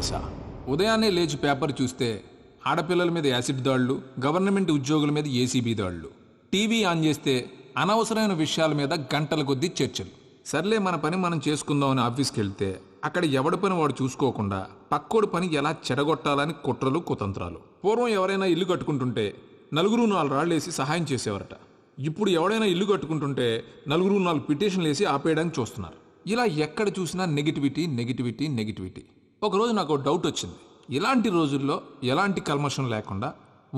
వెంకటేశ. ఉదయాన్నే లేచి పేపర్ చూస్తే ఆడపిల్లల మీద యాసిడ్ దాడులు, గవర్నమెంట్ ఉద్యోగుల మీద ఏసీబీ దాడులు. టీవీ ఆన్ చేస్తే అనవసరమైన విషయాల మీద గంటల కొద్దీ చర్చలు. సర్లే మన పని మనం చేసుకుందామని ఆఫీస్కి వెళ్తే అక్కడ ఎవడి పని వాడు చూసుకోకుండా పక్కోడి పని ఎలా చెడగొట్టాలని కుట్రలు కుతంత్రాలు. పూర్వం ఎవరైనా ఇల్లు కట్టుకుంటుంటే నలుగురు 4 రాళ్ళేసి సహాయం చేసేవారట. ఇప్పుడు ఎవడైనా ఇల్లు కట్టుకుంటుంటే నలుగురు 4 పిటిషన్లు వేసి ఆపేయడానికి చూస్తున్నారు. ఇలా ఎక్కడ చూసినా నెగిటివిటీ నెగిటివిటీ నెగిటివిటీ. ఒకరోజు నాకు డౌట్ వచ్చింది. ఇలాంటి రోజుల్లో ఎలాంటి కల్మషం లేకుండా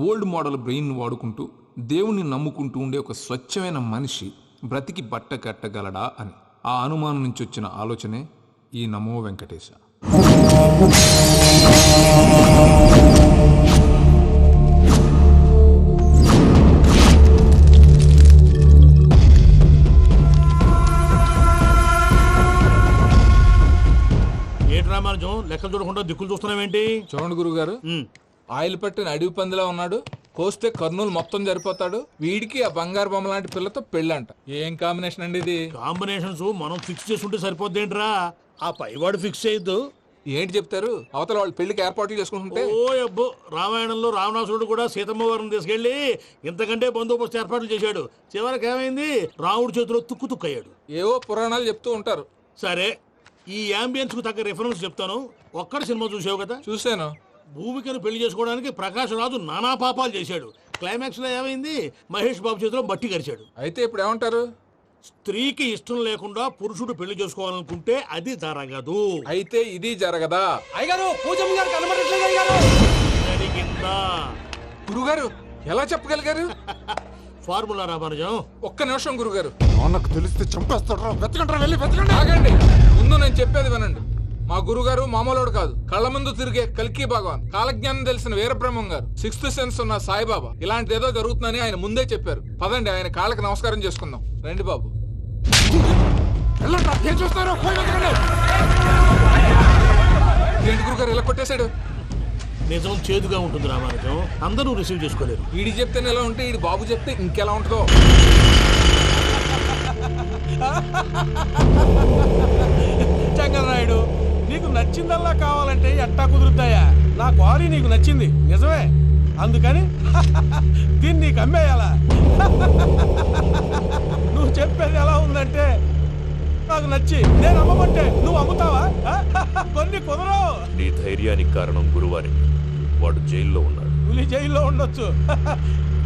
ఓల్డ్ మోడల్ బ్రెయిన్ వాడుకుంటూ దేవుణ్ణి నమ్ముకుంటూ ఉండే ఒక స్వచ్ఛమైన మనిషి బ్రతికి బట్ట కట్టగలడా అని. ఆ అనుమానం నుంచి వచ్చిన ఆలోచనే ఈ నమో వెంకటేశ. లెక్కలు చూడకుండా దిక్కులు చూస్తున్నావేంటి? చూడండి గురుగారు, ఆయిల్ పట్టిన అడవి పందిలా ఉన్నాడు. కోస్తే కర్నూలు మొత్తం జరిపోతాడు. వీడికి ఆ బంగారు బొమ్మ లాంటి పిల్లతో పెళ్ళంట. ఏం కాంబినేషన్ అండి ఇది? కాంబినేషన్స్ మనం ఫిక్స్ చేసుకుంటే సరిపోద్దేంట్రా? ఆ పైవాడు ఫిక్స్ చేయొద్దు. ఏంటి చెప్తారు? అవతల వాళ్ళు పెళ్లికి ఏర్పాట్లు చేసుకుంటుంటే. ఓ అబ్బో, రామాయణంలో రావణాసురుడు కూడా సీతమ్మ వారిని తీసుకెళ్లి ఇంతకంటే బందోబస్తు ఏర్పాట్లు చేశాడు. చివరికి ఏమైంది? రాముడి చేతిలో తుక్కు తుక్కయ్యాడు. ఏవో పురాణాలు చెప్తూ ఉంటారు. సరే, ఈ యాంబియన్స్ కు తగ్గ రిఫరెన్స్ చెప్తాను. ఒక్కడి సినిమా చూసావు కదా? చూశాను. భూమికను పెళ్లి చేసుకోవడానికి ప్రకాష్ రాజు నానా పాపాలు చేశాడు. క్లైమాక్స్ లో ఏమైంది? మహేష్ బాబు చేతిలో బట్టి గరిచాడు. అయితే ఇప్పుడు ఏమంటారు? స్త్రీకి ఇష్టం లేకుండా పురుషుడు పెళ్లి చేసుకోవాలనుకుంటే అది జరగదు. అయితే ఇది జరగదా? అయ్యగారు, పూజమ్మ గారు కనబడట్లేదు అయ్యగారు. జరిగిందా? గురుగారు ఎలా చెప్పగలిగారు? ఫార్ములా రామానుజం. ఒక్క నిమిషం గురుగారు. నాకు తెలిస్తే చంపేస్తాడు. వెతకండి, వెళ్ళి వెతకండి. ఆగండి, ముందు నేను చెప్పేది వినండి. మా గురుగారు మామూలుడు కాదు. కళ్ళ ముందు తిరిగే కల్కి భగవాన్, కాలజ్ఞానం తెలిసిన వీరబ్రహ్మం గారు, 6th సెన్స్ ఉన్న సాయిబాబా. ఇలాంటి ఏదో జరుగుతుందని ఆయన ముందే చెప్పారు. పదండి, ఆయన కాళ్ళకి నమస్కారం చేసుకుందాం. రండి బాబు. ఏం చూస్తారు? ఏంటి గురుగారు ఇలా కొట్టేశాడు? నిజం చేదుగా ఉంటుంది రామానుజం, అందరూ రిసీవ్ చేసుకోలేరు. వీడి చెప్తేనే ఎలా ఉంటే ఈడి బాబు చెప్తే ఇంకెలా ఉంటుందో. చంగరాయుడు, నీకు నచ్చిందల్లా కావాలంటే ఎట్టా కుదురుతాయా? నా క్వారీ నీకు నచ్చింది నిజమే, అందుకని దీన్ని నీకు అమ్మేయాలా? నువ్వు చెప్పేది ఎలా ఉందంటే నాకు నచ్చి నేను అమ్మమంటే నువ్వు అమ్ముతావా? కొన్ని కుదరవు. నీ ధైర్యానికి కారణం గురువారి. వాడు జైల్లో ఉన్నాడు. పులి జైల్లో ఉండొచ్చు,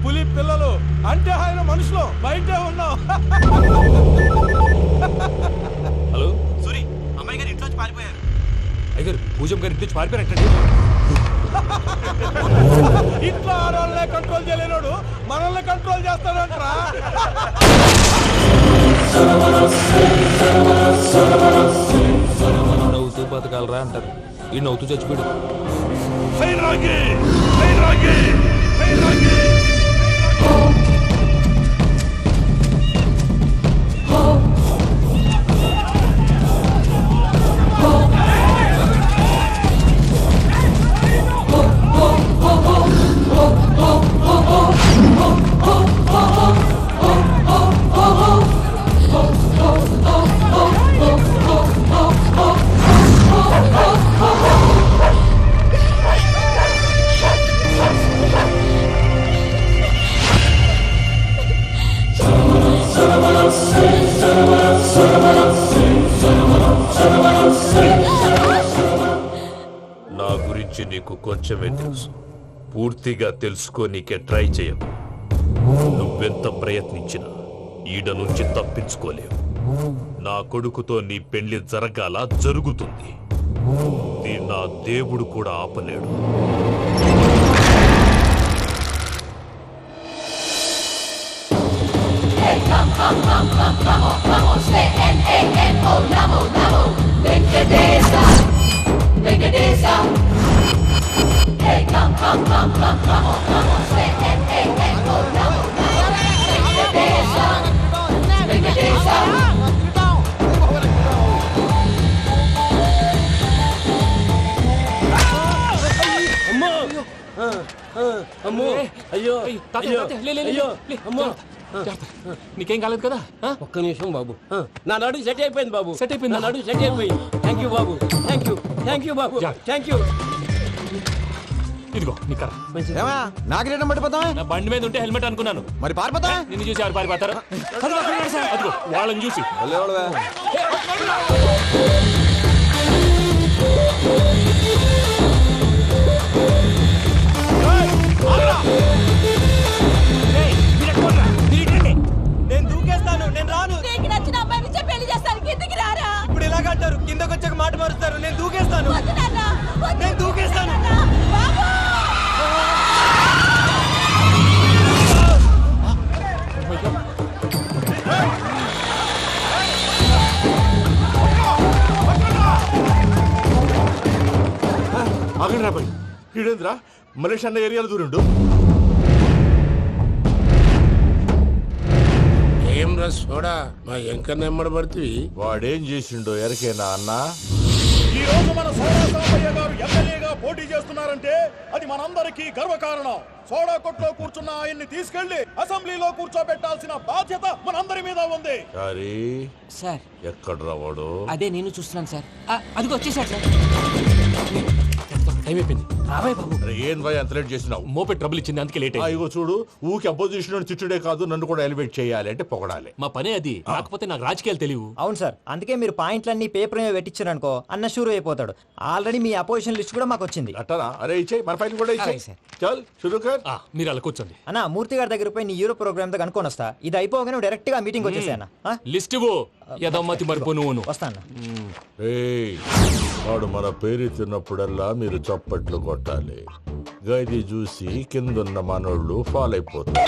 పులి పిల్లలు అంటే ఆయన మనుషులు బయటే ఉన్నావు. హలో సూరి, అమ్మాయి గారు ఇంట్లోంచి పారిపోయారు. అయ్యారు, పూజమ్మ గారి ఇంటి పారిపోయారంటే. ఇంట్లో ఆడవాళ్ళనే కంట్రోల్ చేయలేనోడు మనల్ని కంట్రోల్ చేస్తాడంట్రా. నవ్వుతూ బతకాలరా అంటారు. ఈ నవ్వుతూ చచ్చిపోయాడు. నా గురించి నీకు కొంచెమే తెలుసు. పూర్తిగా తెలుసుకోనీకే ట్రై చేయకు. నువ్వెంత ప్రయత్నించినా ఈడ నుంచి తప్పించుకోలేవు. నా కొడుకుతో నీ పెళ్లి జరగాల జరుగుతుంది. దీన్ని నా దేవుడు కూడా ఆపలేడు. అమ్మో, అయ్యో, అయ్యో, అమ్మో, నీకేం కాలేదు కదా ఒక్క నిమిషం బాబు నా నడు సెట్ అయిపోయింది బాబు. సెట్ అయిపోయిందా? నా నడు సెట్ అయిపోయింది. Thank you Babu. Thank you Babu. Thank you. ఇదిగో నీ కర్ర. నాకు రేటం పట్టిపోతావా? నా బండి మీద ఉంటే హెల్మెట్ అనుకున్నాను. మరి పారిపోతా నిన్ను చూసి ఎవరు పారిపోతారా? అదిగో వాళ్ళని చూసి. నేను దూకేస్తాను, నేను రాను. నీకు నచ్చిన అబ్బాయి నుంచే పెళ్లి చేస్తాను, కిందికి రారా. ఇప్పుడు ఇలాగంటారు, కిందకు వచ్చాక మాట మారుస్తారు. నేను దూకేస్తాను, వద్దు నాన్న, వద్దు. నేను దూకేస్తాను. బాబు! ఆగండి రాబాయ్, ఈడేంద్రా మలేషియా అన్న ఏరియాలో దూరిండు. ఏం రా సోడా మా ఎంక నెమ్మడబడితే వాడేం చేసిండో ఎరకేనా అన్న? ఈ రోజు మన సోడా సాంబయ్య గారు ఎమ్మెల్యేగా పోటీ చేస్తున్నారంటే అది మనందరికీ గర్వకారణం. సోడా కొట్లో కూర్చున్న ఆయన్ని తీసుకెళ్లి అసెంబ్లీలో కూర్చోబెట్టాల్సిన బాధ్యత మనందరి మీద ఉంది. సార్ ఎక్కడ రావాడు? అదే నేను చూస్తున్నాను సార్. అదిగో వచ్చేసాడు సార్. టైం అయిపోయింది. రాబాయ్ బాబు. ఏం భయ అంత లేట్ చేసినావు? మోపెట్ ట్రబుల్ ఇచ్చింది, అందుకే లేట్ అయింది. ఇగో చూడు, ఊకి అపోజిషన్ తిట్టుడే కాదు, నన్ను కూడా ఎలివేట్ చేయాలి అంటే పొగడాలి. మా పనే అది. కాకపోతే నాకు రాజకీయాలు తెలియవు. అవును సార్, అందుకే మీరు పాయింట్లన్నీ పేపర్ మీద పెట్టించారు అనుకో, అన్న షూర్ అయిపోతాడు. ఆల్రెడీ మీ అపోజిషన్ లిస్ట్ కూడా మాకు వచ్చింది. అట్టనా? అరే ఇచ్చేయి, మన ఫైల్ కూడా ఇచ్చేయి. చల్ షురూ కర్. మీరు అలా కూర్చోండి. అన్న మూర్తి గారి దగ్గర పోయి నీ యూరో ప్రోగ్రామ్ తో కనుక్కొని వస్తా. ఇది అయిపోగానే డైరెక్ట్ గా మీటింగ్ వచ్చేసాయన్న. లిస్ట్ ఇవ్వు. యదమ్మతి మరిపో నువ్వు. వస్తా అన్న. వాడు మన పేరు తిన్నప్పుడల్లా మీరు చప్పట్లు కొట్టాలి. గది చూసి కిందున్న మనోళ్ళు ఫాలో అయిపోతారు.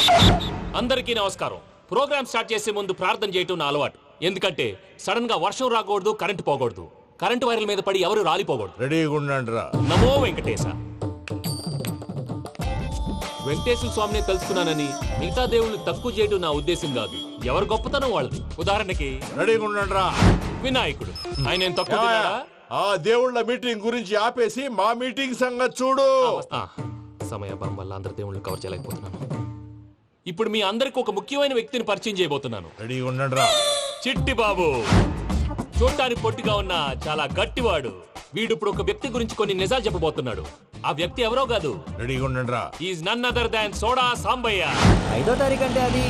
అందరికీ నమస్కారం. ప్రోగ్రామ్ స్టార్ట్ చేసే ముందు ప్రార్థన చేయటం నా అలవాటు. ఎందుకంటే సడన్ గా వర్షం రాకూడదు, కరెంటు పోకూడదు, కరెంటు వైర్ల మీద పడి ఎవరు రాలిపోకూడదు. రెడీగా ఉండండి రా. నమో వెంకటేశ. వెంకటేశ్వర స్వామిని తెలుసుకున్నానని మిగతా దేవుళ్ళు తక్కువ చేయడం నా ఉద్దేశం కాదు. ఎవరు గొప్పతనం వాళ్ళది. ఉదాహరణకి రెడీగా ఉండండి రా. వినాయకుడు. ఆయన ఏం తక్కువ తిన్నాడా? ఆ దేవుళ్ళ మీటింగ్ గురించి ఆపేసి మా మీటింగ్ సంగతి చూడు. సమయాభావం వల్ల అందరి దేవుళ్ళని కవర్ చేయలేకపోతున్నాను. ఇప్పుడు మీ అందరికి ఒక ముఖ్యమైన వ్యక్తిని పరిచయం చేయబోతున్నాను. రెడీగా ఉండండి రా. చిట్టి బాబు. చూడటానికి పొట్టిగా ఉన్న చాలా గట్టివాడు. వీడు ఇప్పుడు ఒక వ్యక్తి గురించి కొన్ని నిజాలు చెప్పబోతున్నాడు. ఆ వ్యక్తి ఎవరో కాదు. రెడీగా ఉండండి రా. Is none other than soda Sambaiah. 5వ తారీఖు అంటే అది.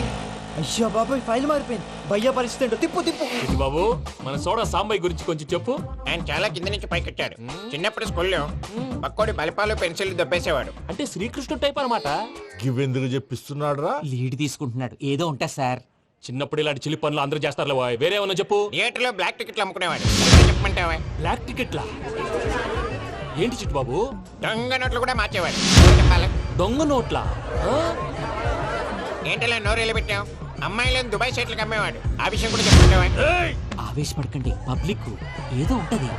అయ్యో బాబాయ్, ఫైల్ మారిపోయింది. భయ్య పరిస్థితి ఏంటో తిప్పు తిప్పు. చిట్టి బాబు, మన సోడా సాంబయ్య గురించి కొంచెం చెప్పు. ఆయన చాలా కింద నుంచి పైకొచ్చాడు. చిన్నప్పుడు స్కూల్లో పక్కోడి బలిపాలు పెన్సిల్ దొబ్బేసేవాడు. అంటే శ్రీకృష్ణుడు టైప్ అనమాట. గివెందుకు చెప్పిస్తున్నాడు రా? లీడ్ తీసుకుంటున్నాడు, ఏదో ఉంటా సార్. చిన్నప్పుడు ఇలాంటి చిలి పనులు అందరూ చేస్తారు. వేరే ఏమన్నా చెప్పు. థియేటర్లో బ్లాక్ టికెట్లు అమ్ముకునేవాడు. చెప్పమంటావా? బ్లాక్ టికెట్లా? ఏంటి చిట్టు బాబు? దొంగ నోట్లు కూడా మార్చేవాడు. చెప్పాలి. దొంగ నోట్లా? ఏంటలా నోరేళ్ళు పెట్టావు? అమ్మాయిలను దుబాయ్ సైట్లకు అమ్మేవాడు. ఆ విషయం కూడా చెప్పమంటావా? ఆవేశపడకండి, పబ్లిక్ ఏదో ఉంటది.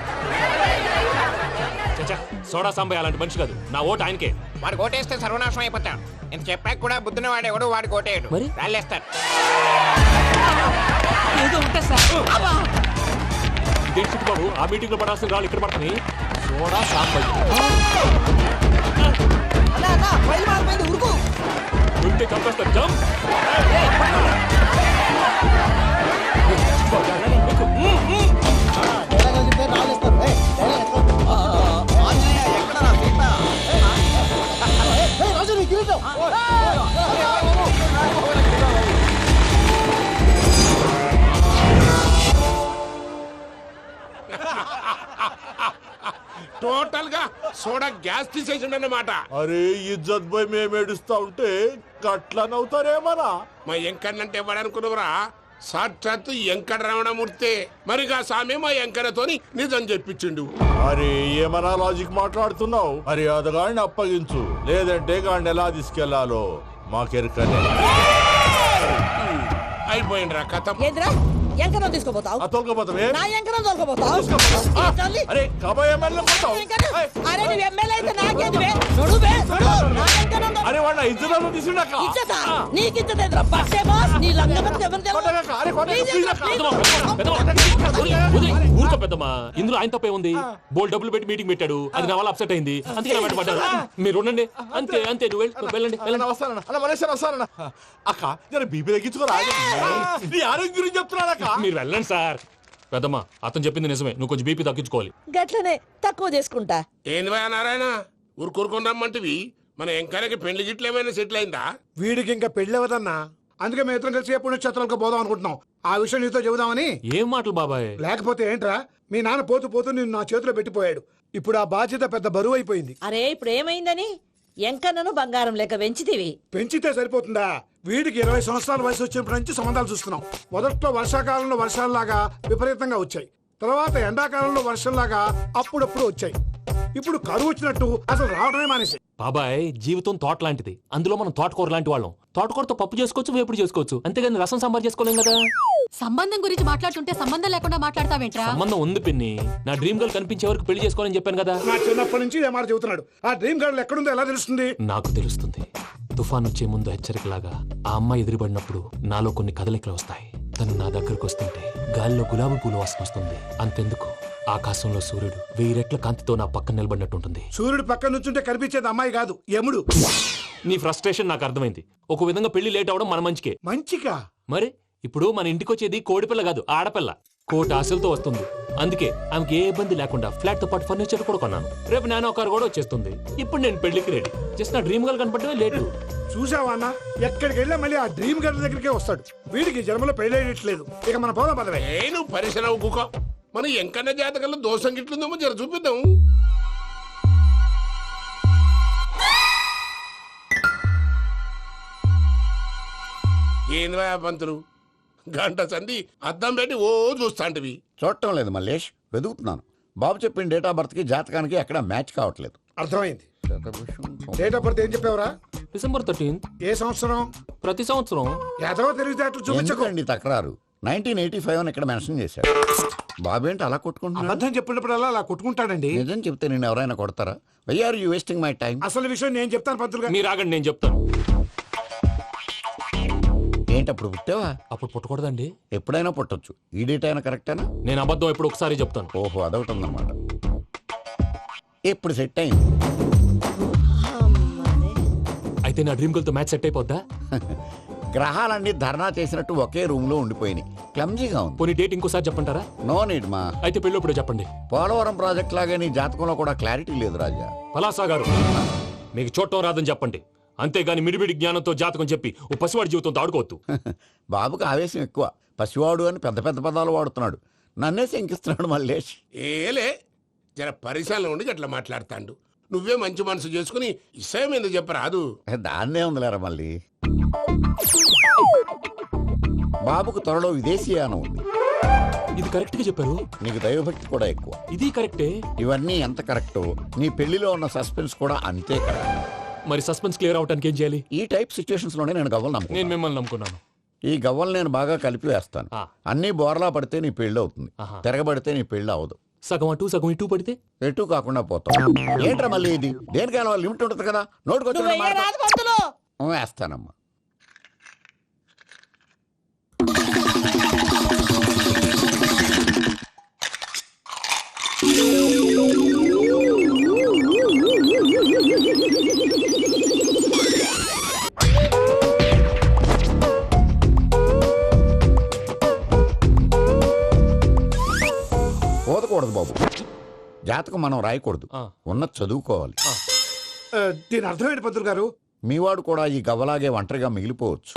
చచ్చా, సోడా సాంబయ్య అలాంటి మనిషి కాదు. నా ఓటు ఆయనకే. వాడు ఓటేస్తే సర్వనాశనం అయిపోతాడు. ఇంత చెప్పాక కూడా బుద్ధిన వాడేవాడు వాడు ఓటేయడు. మరి? రాళ్ళేస్తాడు. ఏదో ఉంటా సార్. ఇదేంటి చిట్టు బాబు, ఆ మీటింగ్ లో పడాల్సిన రాళ్ళు ఇక్కడ పడుతున్నాయి. సోడా సాంబయ్య ఉంటే చంపేస్తారు. జంప్. టోటల్ గా సోడా గ్యాస్ తీసేసిండు అన్నమాట. అరే ఇజ్జత్ పోయి మేము ఏడుస్తా ఉంటే గట్లా నవ్వుతారేమరా? మా ఎంకన్నంటే ఎవడనుకున్నావురా? సాక్షాత్తు ఎంకట రమణమూర్తి. మరిగా సామె మా ఎంకరతోని నిజం చెప్పించిండు. అరే ఏమన్నా లాజిక్ మాట్లాడుతున్నావు? అరే అదగాడిని అప్పగించు, లేదంటే గాడిని ఎలా తీసుకెళ్లాలో మాకెరకనే. అయిపోయిండ్రా కథ. ఎంకరం తీసుకోపోతావు? తొలకపోతావే? నా ఎంకరం తోలుకోపోతావు? అరే కబాయ్ ఎమ్మెల్యే అరే నువ్వు ఎమ్మెల్యే అయితే నాకేంది? నా ఎంకరం అరే వాడు ఇద్దరు తీసుకున్నాక ఇచ్చతా నీకిచ్చదేంద్రా బస్సే బాస్ నీ లంగమతి ఎవరు ఊరుకో పెద్దమ్మా, ఇందులో ఆయన తప్పే ఉంది. బోల్ డబ్బులు పెట్టి మీటింగ్ పెట్టాడు, అది నా వల్ల అప్సెట్ అయింది, అందుకే నా వెంట పడ్డాడు. మీరు ఉండండి, అంతే అంతే, నువ్వు వెళ్ళండి వెళ్ళండి. వస్తానన్న అన్న మలేశ్వర వస్తానన్న. అక్క జర బీపీ తగ్గించుకోరా, నీ ఆరోగ్యం గురించి చెప్తున్నానక్క. మీరు వెళ్ళండి సార్. పెద్దమ్మా, అతను చెప్పింది నిజమే, నువ్వు కొంచెం బీపీ తగ్గించుకోవాలి. గట్లనే తక్కువ చేసుకుంటా. ఏంది భయ నారాయణ ఊరుకూరుకొని రమ్మంటివి? మన ఎంకరకి పెళ్లి గిట్లు ఏమైనా సెటిల్ అయిందా? వీడికి ఇంకా పెళ్ళి అవ్వదన్నా, అందుకే మేము ఇద్దరం కలిసి పుణ్యక్షేత్రాలకు పోదాం అనుకుంటున్నాం. ఆ విషయం నీతో చెబుదామని. ఏం మాటలు బాబాయ్? లేకపోతే ఏంట్రా, మీ నాన్న పోతూ పోతూ నిన్ను నా చేతిలో పెట్టిపోయాడు. ఇప్పుడు ఆ బాధ్యత పెద్ద బరువు అయిపోయింది. అరే ఇప్పుడు ఏమైందని ఎంకన్నను బంగారం లెక్క పెంచితివి. పెంచితే సరిపోతుందా? వీడికి 20 సంవత్సరాల వయసు వచ్చినప్పటి నుంచి సంబంధాలు చూస్తున్నాం. మొదట్లో వర్షాకాలంలో వర్షాలలాగా విపరీతంగా వచ్చాయి, తర్వాత ఎండాకాలంలో వర్షంలాగా అప్పుడప్పుడు వచ్చాయి. ఇప్పుడు కరువు వచ్చినట్టు అసలు రావడమే మానేసి. బాబాయ్, జీవితం తోట లాంటిది, అందులో మనం తోటకూర లాంటి వాళ్ళం. తోటకూరతో పప్పు చేసుకోవచ్చు, వేపుడు చేసుకోవచ్చు, అంతేగాని రసం సాంబార్ చేసుకోలేం కదా. సంబంధం గురించి మాట్లాడుతుంటే సంబంధం లేకుండా మాట్లాడతావేంట్రా? సంబంధం ఉంది పిన్ని, నా డ్రీమ్ గర్ల్ కనిపించే వరకు పెళ్లి చేసుకోవాలని చెప్పాను కదా. నా చిన్నప్పటి నుంచి ఏ మాట చెబుతున్నాడు. ఆ డ్రీమ్ గర్ల్ ఎక్కడుందో ఎలా తెలుస్తుంది? నాకు తెలుస్తుంది. తుఫాన్ వచ్చే ముందు హెచ్చరికలాగా ఆ అమ్మాయి ఎదురుపడినప్పుడు నాలో కొన్ని కదలికలు వస్తాయి. తను నా దగ్గరకు వస్తుంటే గాలిలో గులాబీ పూలు వాసన వస్తుంది. అంతెందుకు, ఆకాశంలో సూర్యుడు 1000 రెట్ల కాంతితో నా పక్కన నిలబడినట్టుంటుంది. సూర్యుడు పక్కన నుంచుంటే కనిపించేది అమ్మాయి కాదు, యముడు. నీ ఫ్రస్ట్రేషన్ నాకు అర్థమైంది. ఒక విధంగా పెళ్లి లేట్ అవడం మన మంచికే. మంచిగా? మరి ఇప్పుడు మన ఇంటికి వచ్చేది కోడిపిల్ల కాదు, ఆడపిల్ల. కోటి ఆశలతో వస్తుంది. అందుకే ఆమెకి ఏ ఇబ్బంది లేకుండా ఫ్లాట్ తో పాటు ఫర్నిచర్ కూడా కొన్నాను. రేపు నానో కారు కూడా వచ్చేస్తుంది. ఇప్పుడు నేను పెళ్లికి రెడీ. జస్ట్ నా డ్రీమ్ గర్ల్ కనపడమే లేటు. చూసావా అన్న, ఎక్కడికి వెళ్ళా మళ్ళీ ఆ డ్రీమ్ గర్ల్ దగ్గరికే వస్తాడు. వీడికి జన్మలో పెళ్ళేయట్లేదు. ఇక మన పోదాం పదవే. నువ్వు పరిశ్రమ కుక మన ఎంకన్న జాతకంలో దోషం గిట్లుందేమో జర చూపిద్దాం. ఏంది భయ పంతులు, గంట సంధి అద్దం పెట్టి ఓ చూస్తాంటివి. చూడటం లేదు మల్లేష్, వెతుకుతున్నాను. బాబు చెప్పిన డేట్ ఆఫ్ బర్త్ కి జాతకానికి ఎక్కడ మ్యాచ్ కావట్లేదు. అర్థమైంది. డేట్ ఆఫ్ బర్త్ ఏం చెప్పావురా? December 13th. ఏ సంవత్సరం? ప్రతి సంవత్సరం. ఎదవ తెలివితేటలు చూపించకండి. ఎందుకండి తక్రారు? 1985 అని ఇక్కడ మెన్షన్ చేశాడు. బాబు ఏంటి అలా కొట్టుకుంటున్నాడు? అబద్ధం చెప్పినప్పుడల్లా అలా కొట్టుకుంటాడండి. నిజం చెప్తే నేను ఎవరైనా కొడతారా? Why are you wasting my time? అసలు విషయం నేను చెప్తాను పంతులు గారు. మీరు ఆగండి, నేను చెప్తాను. ఏంటి అప్పుడు పుట్టావా? అప్పుడు పుట్టకూడదండి. ఎప్పుడైనా పుట్టొచ్చు. ఈ డేట్ అయినా కరెక్టేనా? నేను అబద్ధం ఎప్పుడు ఒకసారి చెప్తాను. ఓహో, అదొకటి ఉందన్నమాట. ఎప్పుడు సెట్ అయింది? అయితే నా డ్రీమ్ గర్ల్ తో మ్యాచ్ సెట్ అయిపోద్దా? గ్రహాలన్నీ ధర్నా చేసినట్టు ఒకే రూమ్ లో ఉండిపోయినాయి. క్లమ్జీగా ఉంది. పోనీ డేట్ ఇంకోసారి చెప్పంటారా? నో నీడ్ మా. అయితే పెళ్ళప్పుడు చెప్పండి. పోలవరం ప్రాజెక్ట్ లాగే నీ జాతకంలో కూడా క్లారిటీ లేదు రాజా. పలాసా గారు, మీకు చూడటం రాదని చెప్పండి, అంతేగాని మిడిమిడి జ్ఞానంతో జాతకం చెప్పి ఓ పసివాడి జీవితంతో ఆడుకోవద్దు. బాబుకి ఆవేశం ఎక్కువ. పసివాడు అని పెద్ద పెద్ద పదాలు వాడుతున్నాడు. నన్నే శంకిస్తున్నాడు మల్లేష్. ఏలే జర పరిశ్రమలో ఉండి అట్లా మాట్లాడతాండు. నువ్వే మంచి మనసు చేసుకుని ఇష్టం ఎందుకు చెప్పరాదు? దాన్నే ఉందిలేరా మళ్ళీ. బాబుకు త్వరలో విదేశీయానం ఉంది. ఇది కరెక్ట్ గా చెప్పారు. నీకు దైవభక్తి కూడా ఎక్కువ. ఇది కరెక్టే. ఇవన్నీ ఎంత కరెక్టో నీ పెళ్లిలో ఉన్న సస్పెన్స్ కూడా అంతే కరెక్ట్. మరి సస్పెన్స్ క్లియర్ అవడానికి ఏం చేయాలి? ఈ టైప్ సిచ్యువేషన్స్ లోనే నేను గవ్వలు నేను నమ్ముకున్నాను. మిమ్మల్ని నమ్ముకున్నాను. ఈ గవ్వలు నేను బాగా కలిపి వేస్తాను. అన్ని బోర్లా పడితే నీ పెళ్లి అవుతుంది, తిరగబడితే నీ పెళ్లి అవదు. సగం అటు సగం ఇటు పడితే ఎటు కాకుండా పోతాం. ఏంట్రా మళ్ళీ ఇది? దేనికైనా లిమిట్ ఉంటుంది కదా. నోటుకొచ్చిన రాదు పంతులు. వేస్తానమ్మా. పోదకూడదు బాబు. జాతకం మనం రాయకూడదు, ఉన్నది చదువుకోవాలి. దీని అర్థమైంది పంతులు గారు. మీవాడు కూడా ఈ గవ్వలాగే ఒంటరిగా మిగిలిపోవచ్చు.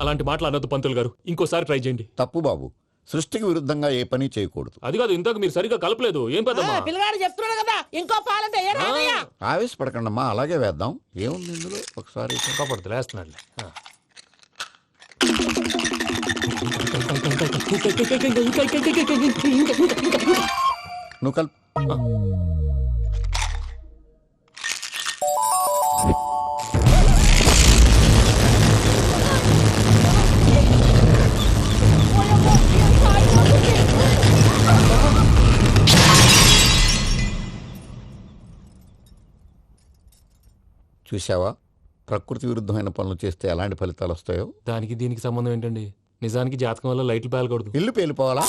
అలాంటి మాటలు అనొద్దు పంతులు గారు, ఇంకోసారి ట్రై చేయండి. తప్పు బాబు. సృష్టికి విరుద్ధంగా ఏ పని చేయకూడదు. అది కాదు, ఇంతకు మీరు సరిగ్గా కలపలేదు. ఏం పెద్దమ్మా? పిల్లగాడు చెప్తున్నాడు కదా, ఇంకో పాలంటే ఏ రాదయ్యా. ఆవేశపడకండమ్మా, అలాగే వేద్దాం. ఏముంది ఇందులో? ఒకసారి కాపాడుతు లేస్తున్నాడు. నువ్వు కల్ప్. చూసావా ప్రకృతి విరుద్ధమైన పనులు చేస్తే ఎలాంటి ఫలితాలు వస్తాయో? దానికి దీనికి సంబంధం ఏంటండి? నిజానికి జాతకం వల్ల లైట్లు పేలకూడదు. ఇల్లు పేలిపోవాలా?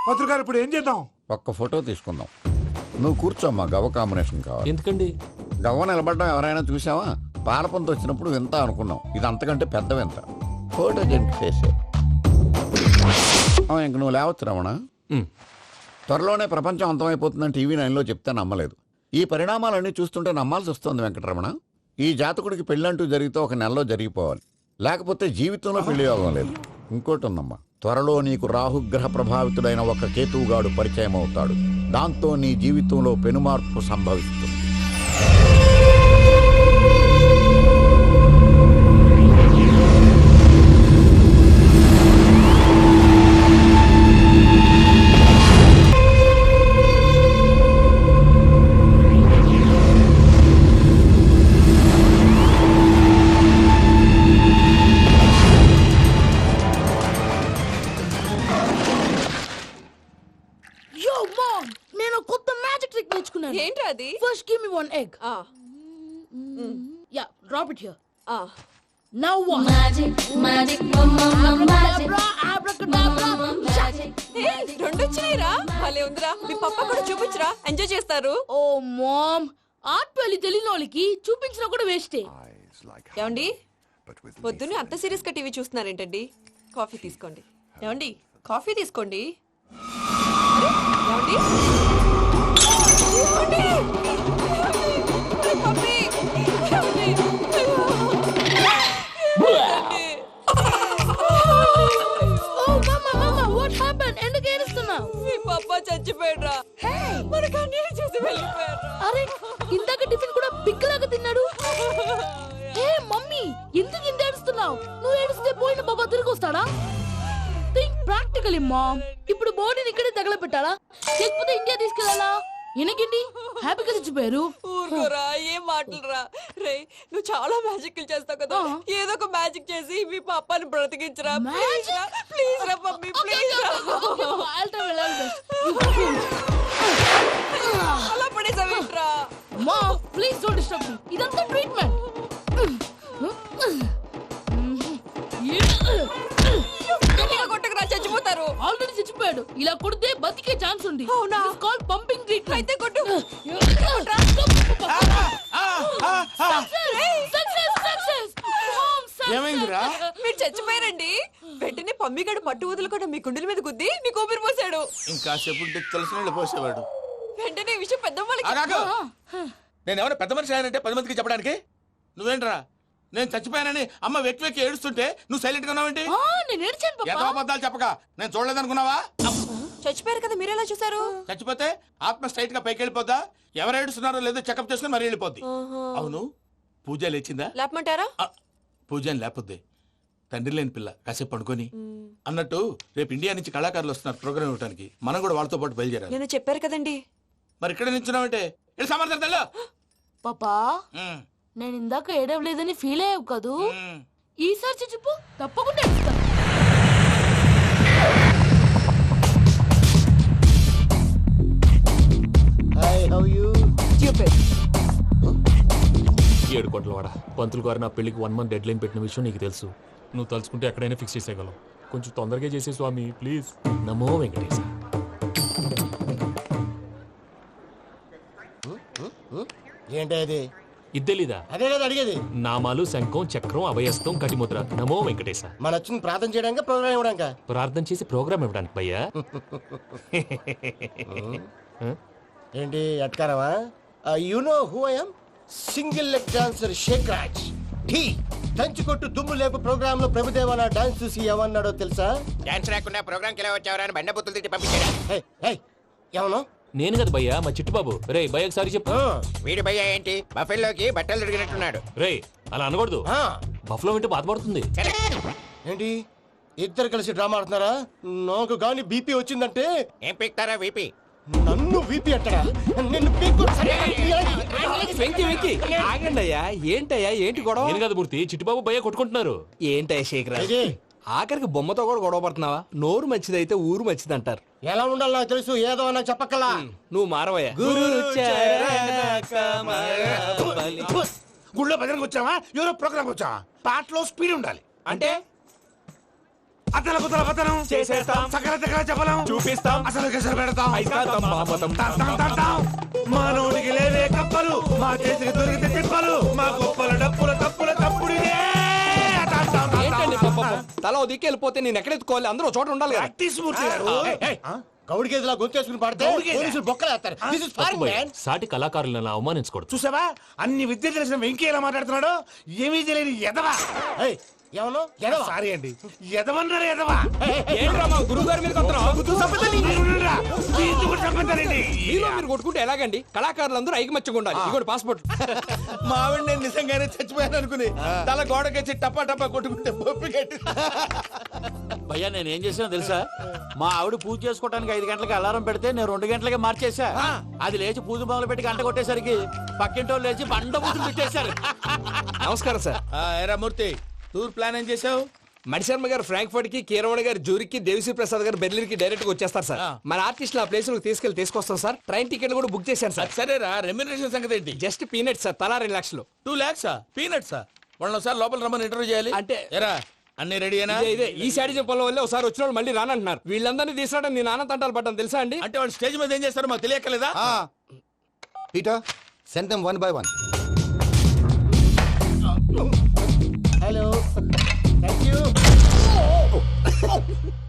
పంతులు గారు ఇప్పుడు ఏం చేద్దాం? ఒక్క ఫోటో తీసుకుందాం. నువ్వు కూర్చోమ్మా, గవ్వ కాంబినేషన్ కావాలి. ఎందుకండి? గవ్వ నిలబడడం ఎవరైనా చూసావా? పాలపంత వచ్చినప్పుడు వింత అనుకున్నాం, ఇది అంతకంటే పెద్ద వింత. ఫోటో జంక్ చేసే ఇంక నువ్వు లేవచ్చు రమణ. త్వరలోనే ప్రపంచం అంతమైపోతుందని టీవీ 9లో చెప్తే నమ్మలేదు. ఈ పరిణామాలన్నీ చూస్తుంటే నమ్మాల్సి వస్తుంది వెంకటరమణ. ఈ జాతకుడికి పెళ్ళంటూ జరిగితే ఒక నెలలో జరిగిపోవాలి, లేకపోతే జీవితంలో పెళ్లి యోగం లేదు. ఇంకోటి ఉందమ్మా, త్వరలో నీకు రాహుగ్రహ ప్రభావితుడైన ఒక కేతువుగాడు పరిచయం అవుతాడు. దాంతో నీ జీవితంలో పెనుమార్పు సంభవిస్తుంది. ఏంట్రా అది? First give me one egg. Yeah, drop it here. Now what? Magic రెండు వచ్చినాయిరా. భలే ఉందిరా. మీ పప్ప కూడా చూపించరా, ఎంజాయ్ చేస్తారు. ఓ మామ్, ఆర్ట్ పెళ్లి తెలియని వాళ్ళకి చూపించినా కూడా వేస్టే. ఏమండి, పొద్దున్నే అంత సీరియస్ గా టీవీ చూస్తున్నారేంటండి? కాఫీ తీసుకోండి. ఏమండి, కాఫీ తీసుకోండి. ఏమండి? చచ్చిపోయాడ్రా. మనకు అన్యాయం చేసి వెళ్ళిపోయాడ్రా. అరే, ఇందాక టిఫిన్ కూడా పిక్కలాగా తిన్నాడు. హే మమ్మీ, ఎందుకు ఇంత ఏడుస్తున్నావు? నువ్వు ఏడిస్తే పోయిన బాబా తిరిగి వస్తాడా? Think practically mom. ఇప్పుడు బాడీని ఇక్కడే తగలబెట్టాలా, లేకపోతే ఇండియా తీసుకెళ్లాలా? ఎనకండి హ్యాపీగా చచ్చిపోయారు. ఊరుకోరా, ఏం మాటలురా. రే, నువ్వు చాలా మ్యాజిక్ చేస్తావు కదా, ఏదో ఒక మ్యాజిక్ చేసి మీ పాపాని బ్రతికించరా. ప్లీజ్ రా మమ్మీ, ప్లీజ్ రా. అలా పడేసావేంట్రా? Mom, please don't disturb me. ఇదంతా ట్రీట్మెంట్. కొట్టకురా, చచ్చిపోతారు. ఆల్రెడీ చచ్చిపోయాడు. ఇలా కొడితే బతికే ఛాన్స్ ఉంది. అవునా? It's called pumping treatment. అయితే కొట్టు. ఏమైందిరా? మీరు చచ్చిపోయారండి. వెంటనే పమ్మిగాడు పట్టు వదులుకుండా మీ గుండెల మీద గుద్ది మీకు ఊపిరి పోసాడు. ఇంకా సేపు తెలిసిన పోసేవాడు. వెంటనే ఈ విషయం పెద్ద నేను ఎవరైనా పెద్ద మనిషి ఆయనంటే 10 మందికి చెప్పడానికి. నువ్వేంట్రా, నేను చచ్చిపోయానని అమ్మ వెక్కి వెక్కి ఏడుస్తుంటే నువ్వు సైలెంట్ గా ఉన్నావేంటి? నేను ఏడ్చాను పాపా. ఎంతో అబద్ధాలు చెప్పక, నేను చూడలేదనుకున్నావా? చచ్చిపోయారు కదా, మీరెలా చూసారు? చచ్చిపోతే ఆత్మ స్ట్రైట్ గా పైకి వెళ్ళిపోద్దా? ఎవరు ఏడుస్తున్నారో లేదో చెకప్ చేసుకుని మరీ వెళ్ళిపోద్ది. అవును, పూజ లేచిందా? లేపమంటారా? పూజ అని లేకపోద్ది. తండ్రి లేని పిల్ల, కాసేపు పడుకొని. అన్నట్టు రేపు ఇండియా నుంచి కళాకారులు వస్తున్నారు ప్రోగ్రామ్ ఇవ్వడానికి. మనం కూడా వాళ్ళతో పాటు బయలుదేరాలి. నేను చెప్పారు కదండి. మరి ఇక్కడ నిల్చున్నావంటే సమాధానం. పాపా, నేను ఇందాక ఏడవలేదని ఫీల్ అయ్యావు కదూ? ఈసారి చచ్చిపో, తప్పకుండా ఏడుస్తా. ఏడు కోట్ల వాడ పంతులు గారు నా పెళ్లికి 1 month డెడ్ లైన్ పెట్టిన విషయం నీకు తెలుసు. నువ్వు తలుచుకుంటే ఎక్కడైనా ఫిక్స్ చేసేయగలవు. కొంచెం తొందరగా చేసే స్వామి ప్లీజ్. నమో వెంకటేశ. ఏంటి అది? ఇద్దెలీదా? అదే కదా అడిగేది. నామాలు, శంఖం, చక్రం, అభయస్తం, కటిముద్ర. నమో వెంకటేశ. మన వచ్చింది ప్రార్థన చేయడానికి, ప్రోగ్రామ్ ఇవ్వడానికి. ప్రార్థన చేసి ప్రోగ్రామ్ ఇవ్వడానికి భయ్యా. ఏంటి అట్కారమా? You know who I am? Single leg dancer Shaik Raj. దంచుకొట్టు దుమ్ము లేపు ప్రోగ్రామ్ లో ప్రభుదేవ నా డాన్స్ చూసి ఏమన్నాడో తెలుసా? డాన్స్ రాకుండా ప్రోగ్రామ్ కి ఎలా వచ్చావరా అని బండ బుద్ధులు తిట్టి పంపించాడు. ఏమను? నేను కదా భయ్యా, మా చిట్టుబాబు. రే భయ్య ఒకసారి చెప్పు. వీడి భయ్య ఏంటి బఫెల్లోకి బట్టలు తిరిగినట్టున్నాడు. రే అలా అనకూడదు, బఫ్లో వింటే బాధపడుతుంది. ఏంటి ఇద్దరు కలిసి డ్రామా ఆడుతున్నారా? నాకు గాని బీపీ వచ్చిందంటే ఏం పీక్తారా వీపీ? నన్ను వీపీ అట్టడా? నిన్ను ఆగండి అయ్యా. ఏంటయ్యా, ఏంటి గొడవ? నేను కదా మూర్తి, చిట్టుబాబు భయ్య కొట్టుకుంటున్నారు. ఏంటయ్యా శేఖర్, ఆఖరికి బొమ్మతో కూడా గొడవ పడుతున్నావా? నోరు మంచిదైతే ఊరు మంచిది అంటారు. ఎలా ఉండాలి నాకు తెలుసు, ఏదో నాకు చెప్పక్కలా. నువ్వు మారవయ్యా. గుళ్ళో భజనకు వచ్చావా ఎవరో ప్రోగ్రామ్ వచ్చావా పాటలో స్పీడ్ ఉండాలి అంటే అతల కుతల పతనం చేసేస్తాం. సకల దగ్గర చెప్పలేం చూపిస్తాం. అసలు గసలు పెడతాం అయితాం, మామతం. తాం. మానవుడికి లేవే కప్పలు మా చేతికి దొరికితే తిప్పలు మా గొప్పల డప్పుల తప్పుల తప్పుడిదే ఏంటండి పాపం? తల ఓ దిక్కు వెళ్ళిపోతే నేను ఎక్కడ ఎత్తుకోవాలి? అందరూ ఒక చోట ఉండాలి కదా. ప్రాక్టీస్ మూర్తి గారు గౌడి గేదెలా గొంతేసుకుని పడితే గౌడి గేదె? పోలీసులు బొక్కలేస్తారు. This is foreign, man. సాటి కళాకారులను అవమానించకూడదు. చూసావా అన్ని విద్య తెలిసిన వెంకీ ఎలా మాట్లాడుతున్నాడు ఏమీ తెలియని ఎదవా ఏయ్, ఎవరు ఎడవ సారీ అండి ఎదవన్నారు ఎదవా ఏంట్రా మా గురువు గారి మీద మీలో మీరు కొట్టుకుంటే ఎలాగండి? కళాకారులందరూ ఐకమత్యంగా ఉండాలి. ఇదిగోటి పాస్పోర్ట్. మా ఆవిడ నేను నిజంగానే చచ్చిపోయాను అనుకుని తల గోడకొచ్చి టపా టపా కొట్టుకుంటే బొప్పి కట్టి భయ్యా నేనేం చేసానో తెలుసా? మా ఆవిడ పూజ చేసుకోవడానికి 5 గంటలకి అలారం పెడితే నేను 2 గంటలకే మార్చేసా. అది లేచి పూజ మొదలు పెట్టి గంట కొట్టేసరికి పక్కింటోళ్ళు లేచి బండ పూజలు పెట్టేశారు. నమస్కారం సార్. ఎరా మూర్తి టూర్ ప్లాన్ ఏం చేసావు మణిశర్మ గారు ఫ్రాంక్ఫర్ట్ కి, కీరవాణి గారు జూరిక్ కి, దేవిశ్రీ ప్రసాద్ గారు బెర్లిన్ కి డైరెక్ట్ గా వచ్చేస్తారు సార్. మన ఆర్టిస్ట్ ఆ ప్లేస్ తీసుకొస్తాం సార్. ట్రైన్ టికెట్ కూడా బుక్ చేశాను సార్. సరేరా రెమ్యూనరేషన్ సంగతి ఏంటి జస్ట్ పీనట్ సార్, తలా 2 లక్షలు. 2 lakhs పీనట్సా వాళ్ళని ఒకసారి లోపల రమ్మని ఇంటర్వ్యూ చేయాలి అంటే ఎరా అన్ని రెడీ అయినా ఇదే ఈ శాడీ చెప్పడం వల్ల ఒకసారి వచ్చిన వాళ్ళు మళ్ళీ రానంటున్నారు. వీళ్ళందరినీ తీసుకురావడం నేను నాన్న తంటాలు పడ్డాను తెలుసా అండి? అంటే వాళ్ళు స్టేజ్ మీద ఏం చేస్తారో మాకు తెలియక్కలేదా Peter send them 1 by 1. Hello thank you.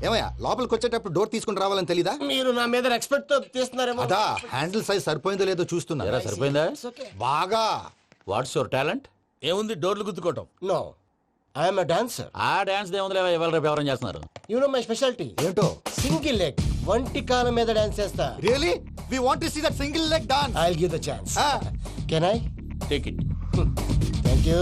ఏమయ్యా లోపలికి వచ్చేటప్పుడు డోర్ తీసుకుని రావాలని తెలీదా? మీరు నా మీద రెస్పెక్ట్ తో తీస్తున్నారేమో. అదా హ్యాండిల్ సైజ్ సరిపోయిందో లేదో చూస్తున్నా. సరిపోయిందా? బాగా. What's your talent? ఏముంది డోర్లు గుద్దుకోవటం నో ఐఎమ్ ఎ డాన్సర్. ఆ డాన్స్ దేవుందిలే, ఎవరు రేపు ఎవరైనా చేస్తున్నారు. యు నో మై స్పెషాలిటీ ఏంటో? సింగిల్ లెగ్ వంటి కాలం మీద డాన్స్ చేస్తా. Really we want to see that single leg dance. I will give the chance. Can I take it thank you.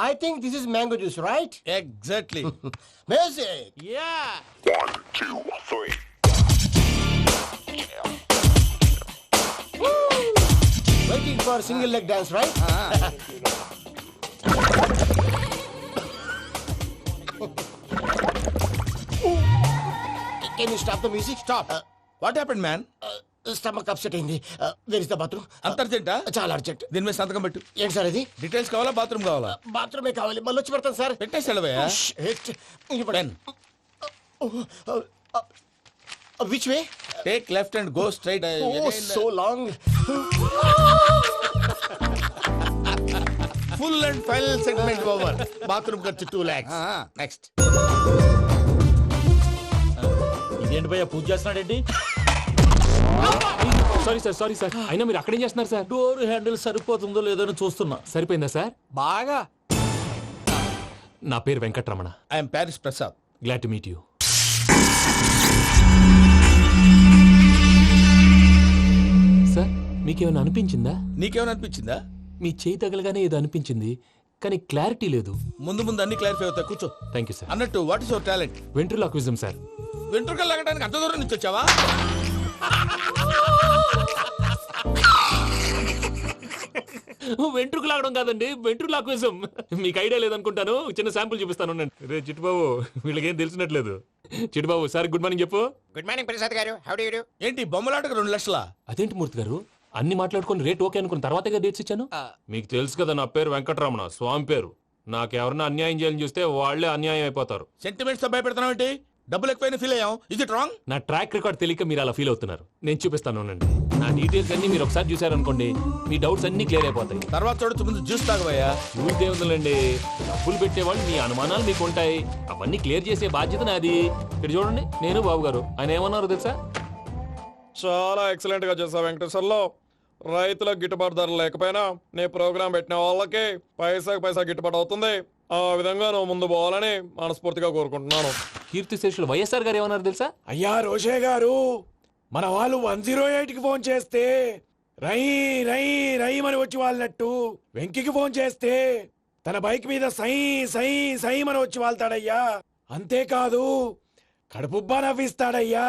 I think this is mango juice, right? Exactly Music. Yeah. 1, 2, 3. Waiting for single leg dance, right? Can you stop the music? Stop. What happened man stomach upset అయింది. Where is the bathroom? అంత అర్జెంటా చాలా urgent. దీని మీద సంతకం పెట్టు ఏంటి sir ఇది? డీటెయిల్స్ కావాలా బాత్రూమ్ కావాలా బాత్రూమే కావాలి, మళ్ళీ వచ్చి పెడతాను సార్. పెట్టేసి వెళ్ళవయ్యా pen which way? Take left and go straight Oh, so long. Full and final segment over bathroom ఖర్చు 2 lakhs నెక్స్ట్ ఇదేంటి భయ్యా పూజ చేస్తున్నాడేంటి? Sorry sir. అయినా మీరు అక్కడేం చేస్తున్నారు సార్? డోర్ హ్యాండిల్ సరిపోతుందో లేదో అని చూస్తున్నా. సరిపోయిందా సార్? బాగా. నా పేరు Venkataramana. I'm Paris Prasad. Glad to meet you. Sir మీకేమైనా అనిపించిందా? నీకేమైనా అనిపించిందా? మీ చేయి తగలగానే ఏదో అనిపించింది, కానీ క్లారిటీ లేదు. ముందు ముందు అన్ని క్లారిఫై అవుతాయి కూర్చో. Thank you sir. అన్నట్టు what is your talent? Ventriloquism sir. వెంట్రుకలు లాగడానికి అంత దూరం నుంచి వచ్చావా? వెంట్రుకు లాగడం కాదండి, వెంట్రులాక్విజం. మీకు ఐడియా లేదనుకుంటాను, చిన్న శాంపుల్ చూపిస్తాను. రే చిట్టుబాబు, వీళ్ళకేం తెలిసినట్లేదు. చిట్టుబాబు సార్ గుడ్ మార్నింగ్ చెప్పు. Good morning Prasad garu. How do you do? ఏంటి బొమ్మలాటకు 2 లక్షలా? అదేంటి మూర్తి గారు, అన్ని మాట్లాడుకుని రేట్ ఓకే అనుకున్న తర్వాతగా డేట్స్ ఇచ్చాను. మీకు తెలుసు కదా నా పేరు వెంకటరమణ, స్వామి పేరు. నాకెవరన్నా అన్యాయం చేయాలని చూస్తే వాళ్లే అన్యాయం అయిపోతారు. సెంటిమెంట్స్ తో భయపెడుతున్నావు ఏంటి? డబ్బులు ఎక్కువైనా ఫీల్ అయ్యాం. ఇది రాంగ్. నా ట్రాక్ రికార్డ్ తెలియక మీరు అలా ఫీల్ అవుతున్నారు. నేను చూపిస్తాను ఉండండి. నా డీటెయిల్స్ అన్ని మీరు ఒకసారి చూసారనుకోండి, మీ డౌట్స్ అన్ని క్లియర్ అయిపోతాయి. తర్వాత చూడొచ్చు, ముందు జ్యూస్ తాగవయ్యా. చూస్తే ఉందండి, డబ్బులు పెట్టేవాళ్ళు మీ అనుమానాలు మీకు ఉంటాయి, అవన్నీ క్లియర్ చేసే బాధ్యత నాది. ఇక్కడ చూడండి, నేను బాబు గారు. ఆయన ఏమన్నారు తెలుసా? చాలా ఎక్సలెంట్ గా చేసావు వెంకటేశ్వర్లో. రైతులకు గిట్టుబాటు ధర లేకపోయినా నీ ప్రోగ్రాం పెట్టిన వాళ్ళకి పైసాకి పైసా గిట్టుబాటు అవుతుంది. ఆ విధంగా నువ్వు ముందు పోవాలని మనస్ఫూర్తిగా కోరుకుంటున్నాను. కీర్తి శేషులు వైఎస్ఆర్ గారు ఏమన్నారు తెలుసా? అయ్యా రోషే గారు, మన వాళ్ళు 108కి ఫోన్ చేస్తే రై రై రై అని వచ్చి వాళ్ళనట్టు, వెంకికి ఫోన్ చేస్తే తన బైక్ మీద సై సై సై అని వచ్చి వాళ్తాడయ్యా. అంతేకాదు కడుపుబ్బా నవ్విస్తాడయ్యా.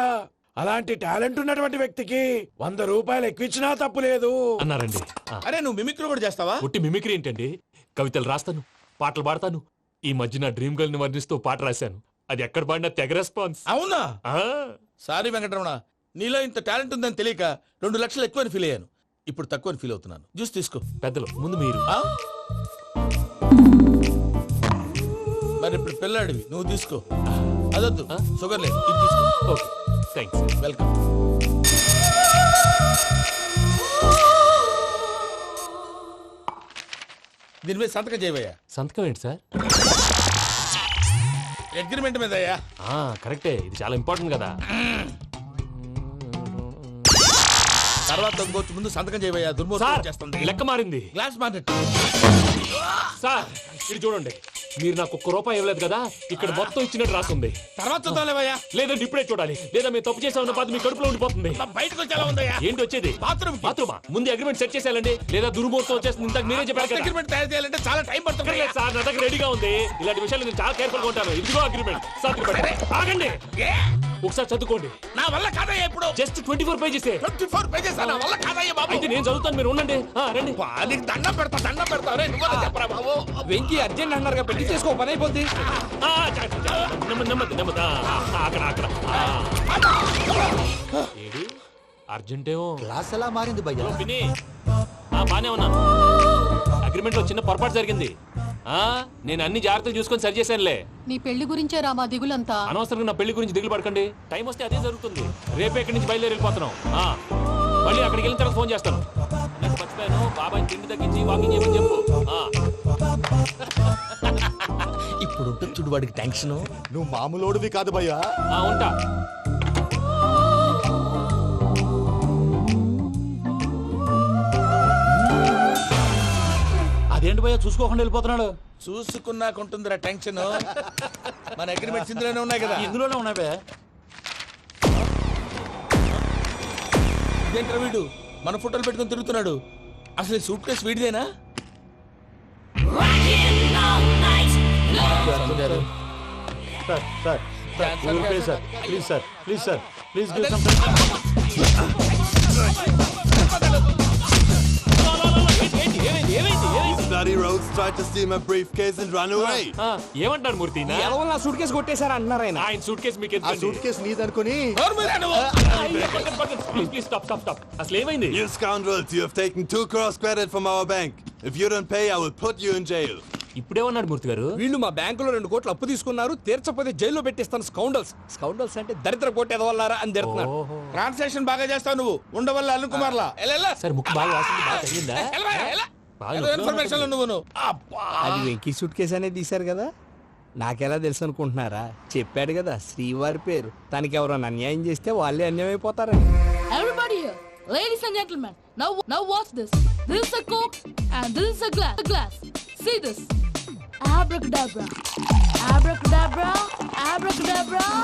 అలాంటి టాలెంట్ ఉన్నటువంటి వ్యక్తికి 100 రూపాయలు ఎక్కువచ్చినా తప్పు లేదు అన్నారండి. అరే నువ్వు మిమిక్రీ కూడా చేస్తావా? ఒట్టి మిమిక్రీ ఏంటండి, కవితలు రాస్తాను, పాటలు పాడతాను. ఈ మధ్య నా డ్రీమ్ గర్ల్ ని వర్ణిస్తూ పాట రాశాను. అది ఎక్కడ పాడినా తెగ రెస్పాన్స్. అవునా? ఆ సారీ వెంకటరమణ, నీలో ఇంత టాలెంట్ ఉందని తెలియక 2 లక్షలు ఎక్కువని ఫీల్ అయ్యాను. ఇప్పుడు తక్కువని ఫీల్ అవుతున్నాను. జ్యూస్ తీసుకో. పెద్దలు ముందు మీరు. మరి ఇప్పుడు పిల్లాడివి, నువ్వు తీసుకో. అదొద్దు, షుగర్ లేదు, ఇది తీసుకో. Okay thanks. వెల్కమ్. దీని మీద సంతకం చేయవయ్యా. సంతకం ఏంటి సార్? అగ్రిమెంట్ మీద అయ్యా. కరెక్టే, ఇది చాలా ఇంపార్టెంట్ కదా. తర్వాత ఇంకొచ్చి ముందు సంతకం చేయవయ్యా. దుర్మోహం చేస్తుంది. లెక్క మారింది. Glass market. సార్ ఇది చూడండి, మీరు నాకు ₹1 ఇవ్వలేదు కదా, ఇక్కడ మొత్తం ఇచ్చినట్టు రాస్తుంది. తర్వాత చూద్దాంలేవయ్యా. లేదంటే ఇప్పుడే చూడాలి, లేదా మీరు తప్పు చేసామన్న బాధ మీ కడుపులో ఉండిపోతుంది. బయటకు వచ్చేలా ఉందయ్యా. ఏంటి వచ్చేది? బాత్రూమా? ముందు అగ్రిమెంట్ సెట్ చేసేయాలండి, లేదా దుర్మూర్తం వచ్చేస్తుంది. ఇంతకు మీరే చెప్పారు కదా. అగ్రిమెంట్ తయారు చేయాలంటే చాలా టైం పడుతుంది సార్. నా దగ్గర రెడీగా ఉంది. ఇలాంటి విషయాలు నేను చాలా కేర్ఫుల్ గా ఉంటాను. ఇదిగో అగ్రిమెంట్. ఆగండి, ఒకసారి చదువుకోండి. నా వల్ల కాదయ్యా. ఇప్పుడు జస్ట్ 24 పేజెస్. 24 పేజెస్ నా వల్ల కాదయ్యా బాబు. అయితే నేను చదువుతాను, మీరు ఉండండి. రండి. నీకు దండం పెడతా చెప్పరా బాబు. వెంకీ అర్జెంట్ అన్నారు పెళ్లి చేసుకో, పని అయిపోద్ది. నెమ్మది. అక్కడ ఏడి అర్జెంటేమో. క్లాస్ ఎలా మారింది భయ్యా? బానే ఉన్నాను. అగ్రిమెంట్ లో చిన్న పొరపాటు జరిగింది. నేను అన్ని జాగ్రత్తలు చూసుకొని సరి చేశానులే. నీ పెళ్లి గురించే రా మా దిగులంతా. అనవసరంగా నా పెళ్లి గురించి దిగులు పడకండి. టైం వస్తే అదే జరుగుతుంది. రేపే ఇక్కడి నుంచి బయలుదేరి వెళ్ళిపోతున్నాం. మళ్ళీ అక్కడికి వెళ్ళిన తర్వాత ఫోన్ చేస్తాను. నేను మర్చిపోయాను, బాబాయ్ తిండి తగ్గించి వాకింగ్ చేయమని చెప్పు. ఇప్పుడు ఉంటుంది చూడు వాడికి టెన్షన్. నువ్వు మామూలోడివి కాదు భయ్యా. ఉంటా. అదేంటి భయ్యా చూసుకోకుండా వెళ్ళిపోతున్నాడు? చూసుకున్నాకుంటుందిరా టెన్షన్. మన అగ్రిమెంట్స్ ఇందులోనే ఉన్నాయి కదా. ఇందులోనే ఉన్నాయి భయ్యా. ఇదేంట్రా వీడు మన ఫోటోలు పెట్టుకుని తిరుగుతున్నాడు? అసలు ఈ సూట్ కేసు వీడిదేనా? ఏమంటారు మూర్తి? నా సూట్ కేసు కొట్టేశారా అంటున్నారు ఆయన. ఆయన సూట్ కేసు మీకు సూట్ కేసు నీదనుకుని. Please stop. అసలు ఏమైంది? You scoundrels, you have taken 2 crores credit from our bank. If you don't pay, I will put you in jail. ఇప్పుడేమన్నాడు మూర్తి గారు? వీళ్ళు మా బ్యాంకులో 2 కోట్లు అప్పు తీసుకున్నారు, తీర్చపోతే జైల్లో పెట్టిస్తాను. స్కౌండల్స్ అంటే దరిద్ర కోట ఎదవల్లారా అని తిడుతున్నారు. ట్రాన్సాక్షన్ బాగా చేస్తావు నువ్వు. ఉండవల్ల అల్లు కుమార్లా. సరే ముక్కు బాగా వాసింది, బాగా తగిలిందా? ఇన్ఫర్మేషన్ నువ్వు. అది వెంకీ సూట్ కేసు అనేది తీశారు కదా, నాకెలా తెలుసు అనుకుంటున్నారా? చెప్పాడు కదా శ్రీవారి పేరు. తనకి ఎవరైనా అన్యాయం చేస్తే వాళ్ళే అన్యాయం అయిపోతారని. Everybody here, ladies and gentlemen, now watch this. This is a Coke and this is a glass. See this. Abracadabra.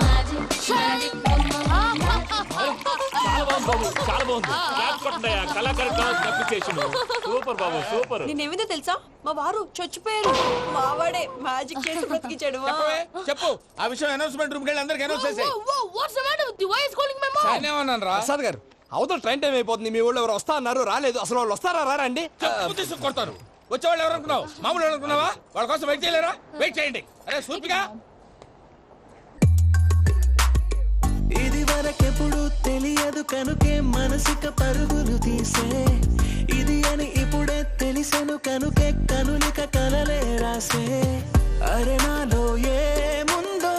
Magic. చాలా బాగుంది. సూపర్ బాబు, సూపర్. నేనేమిందో తెలుసా? మా వారు చచ్చిపోయారు. మావాడే మ్యాజిక్ చేసి బ్రతికించాడు. చెప్పు ఆ విషయం. అనౌన్స్మెంట్ రూమ్ కెళ్ళి అందరికి అనౌన్స్ చేసేయ్. What's the matter with you? Why is calling my mom? నేనేమన్నాను రా? ప్రసాద్ గారు, అవతల ట్రైన్ టైం అయిపోతుంది. మీ ఊళ్ళో ఎవరు వస్తా అన్నారు, రాలేదు. అసలు వాళ్ళు వస్తారా రారా అండి? తీసుకు కొడతారు. వచ్చేవాళ్ళు ఎవరు అనుకున్నావు? మామూలు అనుకున్నావా? వాళ్ళ కోసం వెయిట్ చేయలేరా? వెయిట్ చేయండి. అరే సూపిగా. ఇది వరకెప్పుడు తెలియదు కనుకే మనసిక పరుగులు తీసే, ఇది అని ఇప్పుడే తెలిసెను కనుకే కనులిక కలలే రాసే. అరే నాలో ఏముందో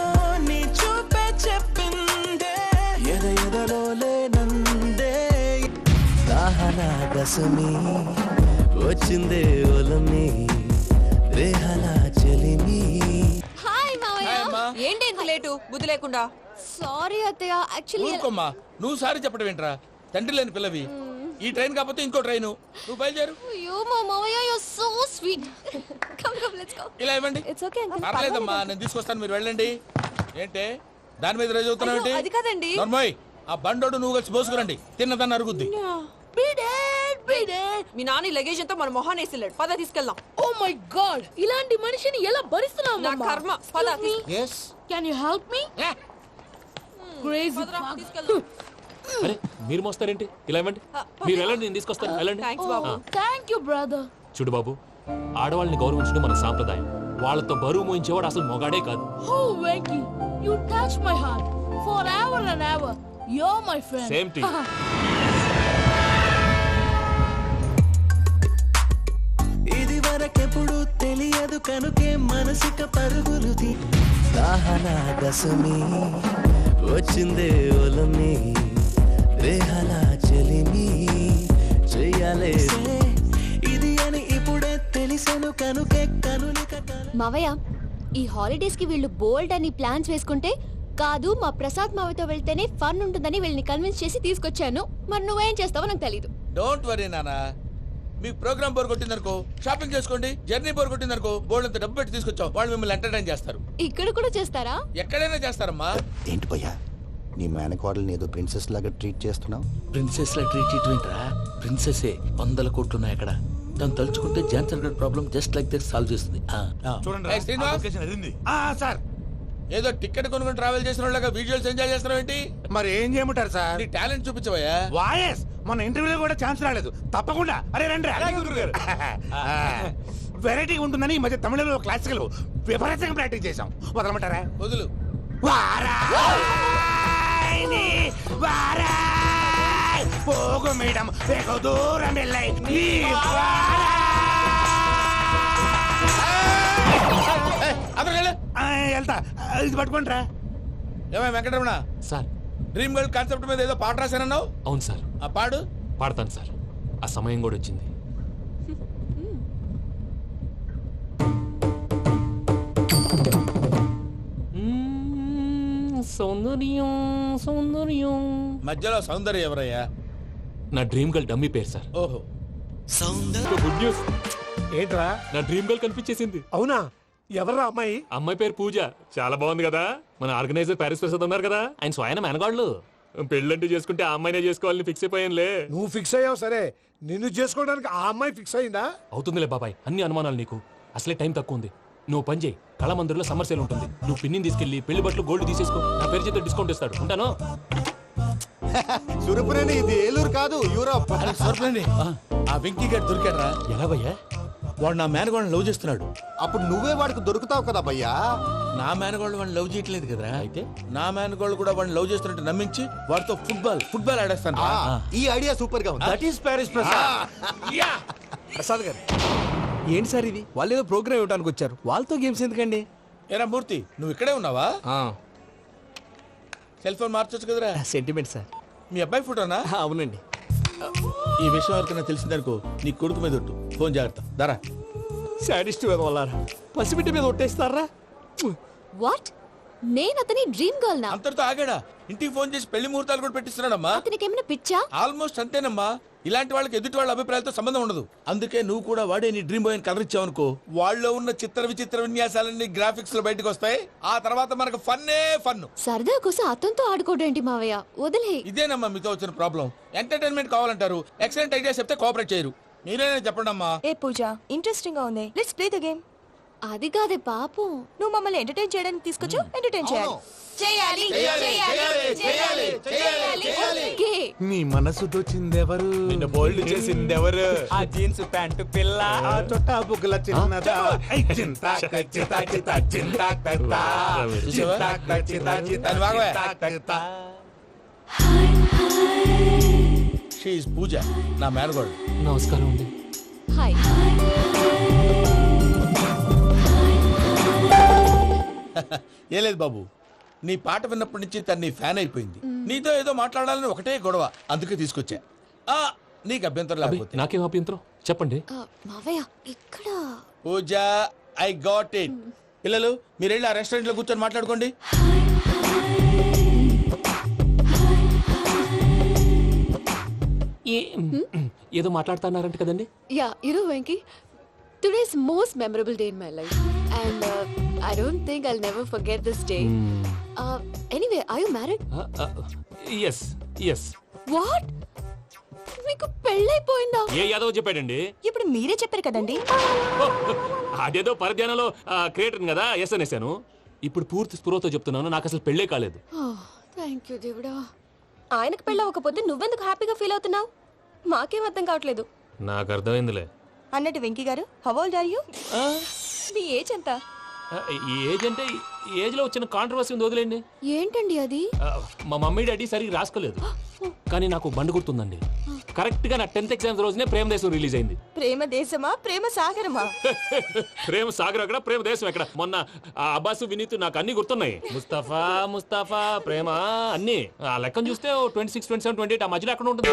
నీ చూపే చెప్పిందే, ఎదలో లేనందే దాహనా దశమి వచ్చిందే ఒలమి రేహలా చెలిమి. హాయ్ మావయ్య. ఏంటి ఇంత లేటు? బుద్ధి లేకుండా. సారీ అత్తయ్య, యాక్చువల్లీ ఊరుకోమ్మా. నువ్వు సారీ చెప్పడం ఏంట్రా? తండ్రి లేని పిల్లవి. ఈ ట్రైన్ కాకపోతే ఇంకో ట్రైన్. నువ్వు బయలుదేరు. అయ్యో మా మావయ్య, you are so sweet. Come let's go. ఇలా ఇవ్వండి. It's okay uncle. పర్లేదమ్మా, నేను తీసుకొస్తాను, మీరు వెళ్ళండి. ఏంటే దాని మీద రోజు అవుతున్నావు? అది కాదండి. నర్మోయ్, ఆ బండోడు నువ్వు కలిసి పోసుకురండి. తిన్నదాన్ని అరుగుద్ది. మీ నాని లగేజ్ అంతా మన మొహాన్ వేసిల్లాడు. పద తీసుకెళ్దాం. ఓ మై గాడ్, ఇలాంటి మనిషిని ఎలా భరిస్తున్నావు? నా కర్మ. పద. yes Can you help me? Crazy. అరే మీరు మోస్తారేంటి? ఇలా ఇవ్వండి. మీరు వెళ్ళండి, నేను తీసుకొస్తాను. వెళ్ళండి. Thank you brother. చూడు బాబు, ఆడవాళ్ళని గౌరవించడం మన సాంప్రదాయం. వాళ్ళతో బరువు మోయించేవాడు అసలు మొగాడే కాదు. Oh Venky, you touch my heart forever and ever. Yo my friend same tea ఇది వరకెప్పుడు తెలియదు కనుకే మనసిక పరుగులు దాహనా దశమి వచ్చిందే ఒలమి రేహలా చెలిమి చెయ్యాలే ఇది అని ఇప్పుడే తెలిసెను కనుకే కనులిక మావయ్య ఈ హాలిడేస్ కి వీళ్ళు బోల్డ్ అని ప్లాన్స్ వేసుకుంటే కాదు మా ప్రసాద్ మావయ్యతో వెళ్తేనే ఫన్ ఉంటుందని వీళ్ళని కన్విన్స్ చేసి తీసుకొచ్చాను. మరి నువ్వేం చేస్తావో నాకు తెలీదు. డోంట్ వరీ నానా, మీకు ప్రోగ్రామ్ బోర్ కొట్టిందనుకో షాపింగ్ చేసుకోండి, జర్నీ బోర్ కొట్టిందనుకో బోర్డు అంత డబ్బు పెట్టి తీసుకొచ్చాం, వాళ్ళు మిమ్మల్ని ఎంటర్టైన్ చేస్తారు. ఇక్కడ కూడా చేస్తారా? ఎక్కడైనా చేస్తారమ్మా. ఏంటి భయ్యా నీ మేనకోడల్ని ఏదో ప్రిన్సెస్ లాగా ట్రీట్ చేస్తున్నావు? ప్రిన్సెస్ లా ట్రీట్ చేయటమేంట్రా, ప్రిన్సెసే 100 కోట్లు ఉన్నాయి అక్కడ. తను తలుచుకుంటే జాన్సన్ గడ్ problem just like that solve చేస్తుంది. చూడండి సార్, ఏదో టికెట్ కొనుక్కొని ట్రావెల్ చేసిన వాళ్ళగా విజువల్స్ ఎంజాయ్ చేస్తున్నావు ఏంటి? మరి ఏం చేయమంటారు సార్? నీ టాలెంట్ చూపించవయ్యా. వాయస్ మన ఇంటర్వ్యూలో కూడా ఛాన్స్ రాలేదు. తప్పకుండా అరే రండి వెరైటీ ఉంటుందని ఈ మధ్య తమిళంలో క్లాసికల్ విపరీతంగా ప్రాక్టీస్ చేసాం. వదలమంటారా? వదులు. పోగు మేడం వెగు దూరం వెళ్ళై వెళ్తా, ఇది పట్టుకుంటారా? ఏమై Venkataramana sir, dream girl concept మీద ఏదో పాట రాశానన్నావు? అవును సార్. ఆ పాడు. పాడతాను సార్, ఆ సమయం కూడా వచ్చింది. సౌందర్యం సౌందర్యం. మధ్యలో సౌందర్యం ఎవరయ్యా? నా డ్రీమ్ గర్ల్ డమ్మీ పేరు సార్. ఓహో, గుడ్ న్యూస్. ఏంట్రా? నా డ్రీమ్ గర్ల్ కనిపించేసింది. అవునా? ఎవర్రా అమ్మాయి? అమ్మాయి పేరు పూజ. చాలా బాగుంది కదా. మన ఆర్గనైజర్ ప్యారిస్ ప్రసాద్ ఉన్నారు కదా, ఆయన స్వయం మెనగాళ్ళు. పెళ్ళంటూ చేసుకుంటే ఆ అమ్మాయినే చేసుకోవాలని ఫిక్స్ అయిపోయానులే. నువ్వు ఫిక్స్ అయ్యావు సరే, నిన్ను చేసుకోవడానికి ఆ అమ్మాయి ఫిక్స్ అయిందా? అవుతుందిలే బాబాయ్, అన్ని అనుమానాలు నీకు. అసలే టైం తక్కువ ఉంది. నువ్వు పని చేయి, కళామందిర్లో సమ్మర్ సేల్ ఉంటుంది. నువ్వు పిన్నిని తీసుకెళ్లి పెళ్లి బట్టలు గోల్డ్ తీసేసుకో. నా పేరు చేత డిస్కౌంట్ ఇస్తాడు. ఉంటాను. సురపురేని ఇది ఏలూరు కాదు, యూరోప్. ఆ వెంకీ గారు దొరికాడరా? ఎలా భయ్యా? వాడు నా మేనగోళ్ళని లవ్ చేస్తున్నాడు. అప్పుడు నువ్వే వాడికి దొరుకుతావు కదా భయ్యా. నా మేనగోళ్ళు వాడిని లవ్ చేయట్లేదు కదరా. అయితే నా మేనగోళ్ళు కూడా వాడిని లవ్ చేస్తున్నట్టు నమ్మించి వాడితో ఫుట్బాల్ ఆడేస్తాను. ఈ ఐడియా సూపర్ గా ఉంది. That is Paris Prasad. Prasad గారు ఏంటి సార్ ఇది? వాళ్ళు ఏదో ప్రోగ్రామ్ ఇవ్వడానికి వచ్చారు, వాళ్ళతో గేమ్స్ ఎందుకండి? ఏరా మూర్తి, నువ్వు ఇక్కడే ఉన్నావా? సెల్ ఫోన్ మార్చొచ్చు కదరా. Sentiment sir. మీ అబ్బాయి ఫోటోనా? అవునండి. ఈ విషయం ఎవరికైనా తెలిసిందనుకో నీ కొడుకు మీద ఒట్టు. ఫోన్ జాగ్రత్త. దారా. సాడిస్ట్ వాళ్ళారా, పసిబిడ్డ మీద ఒట్టేస్తారా? వాట్? నేను అతని డ్రీమ్ గర్ల్ నా? అంతటితో ఆగాడా? ఇంటికి ఫోన్ చేసి పెళ్లి ముహూర్తాలు కూడా పెట్టిస్తున్నాడమ్మా. అతనికి ఏమైనా పిచ్చా? ఆల్మోస్ట్ అంతేనమ్మా. ఇలాంటి వాళ్ళకి ఎదుటి వాళ్ళ అభిప్రాయాలతో సంబంధం ఉండదు. అందుకే నువ్వు కూడా వాడే నీ డ్రీమ్ బాయ్ కలర్ ఇచ్చావనుకో, వాళ్ళలో ఉన్న చిత్ర విచిత్ర విన్యాసాలన్నీ గ్రాఫిక్స్ లో బయటకు వస్తాయి. ఆ తర్వాత మనకు ఫన్నే ఫన్. సరదా కోసం అతనితో ఆడుకోడేంటి మావయ్య? వదిలే. ఇదేనమ్మా మీతో వచ్చిన ప్రాబ్లం. ఎంటర్టైన్మెంట్ కావాలంటారు, ఎక్సలెంట్ ఐడియా చెప్తే కోఆపరేట్ చేయరు. మీరేనా చెప్పండి అమ్మా. ఏ పూజ, ఇంట్రెస్టింగ్ గా ఉంది, లెట్స్ ప్లే ద గేమ్. అది కాదే పాపం, నువ్వు మమ్మల్ని ఎంటర్టైన్ చేయడానికి తీసుకొచ్చు, ఎంటర్టైన్ చేయాలి. నీ మనసు దోచిందెవరు? నిన్న బోల్డ్ చేసిందెవరు? ఆ జీన్స్ ప్యాంటు పిల్ల, ఆ చొట్టా బుగ్గల చిన్నదా. ఐ చింతా చితా చితా చింతా కత్తా. షీ ఇస్ పూజ, నా మేనగోడు. నమస్కారం అండి. హాయ్. ఏ లేదు బాబు, నీ పాట విన్నప్పటి నుంచి తను నీ ఫ్యాన్ అయిపోయింది. నీతో ఏదో మాట్లాడాలని ఒకటే గొడవ, అందుకే తీసుకొచ్చా. నీకు అభ్యంతరం లేకపోతే. నాకేం అభ్యంతరం చెప్పండి. మావయ్య ఇక్కడ. పూజ, ఐ గాట్ ఇట్. పిల్లలు మీరు వెళ్ళి ఆ రెస్టారెంట్ లో కూర్చొని మాట్లాడుకోండి. ఏదో మాట్లాడుతున్నారంట కదండి. Yeah, you know Venky, today's most memorable day in my life, and I don't think I'll never forget this day. Anyway, are you married? yes yes. What? మీకు పెళ్ళైపోయిందా? ఏ యాదవ్ చెప్పాడండి? ఇప్పుడు మీరే చెప్పారు కదండి. అదేదో పరధ్యానంలో క్రియేటర్ కదా ఎస్ అనేసాను. ఇప్పుడు పూర్తి స్పృహతో చెప్తున్నాను, నాకు అసలు పెళ్ళే కాలేదు. థ్యాంక్ యూ దేవుడా. ఆయనకు పెళ్ళవకపోతే నువ్వెందుకు హ్యాపీగా ఫీల్ అవుతున్నావు? మాకేం అర్థం కావట్లేదు. నాకు అర్థమైందిలే. అన్నట్టు Venky garu, how old are you? మీ ఏజ్ ఎంత? ఈ ఏజ్ అంటే ఈ ఏజ్ లో వచ్చిన కాంట్రవర్సీ ఉంది, వదిలేండి. ఏంటండి అది? మా మమ్మీ డాడీ సరిగ్గా రాసుకోలేదు, కానీ నాకు బండి గుర్తుందండి. కరెక్ట్ గా నా 10th ఎగ్జామ్స్ రోజునే ప్రేమ దేశం రిలీజ్ అయింది. ప్రేమ దేశమా ప్రేమ సాగరమా? ప్రేమ సాగర్ ఎక్కడ, ప్రేమ దేశం ఎక్కడ? మొన్న ఆ అబ్బాసు వినీత్ నాకు అన్ని గుర్తున్నాయి. ముస్తఫా ముస్తఫా ప్రేమ అన్ని ఆ లెక్కను చూస్తే 26, 27, 28 ఆ మధ్యలో ఎక్కడ ఉంటుంది?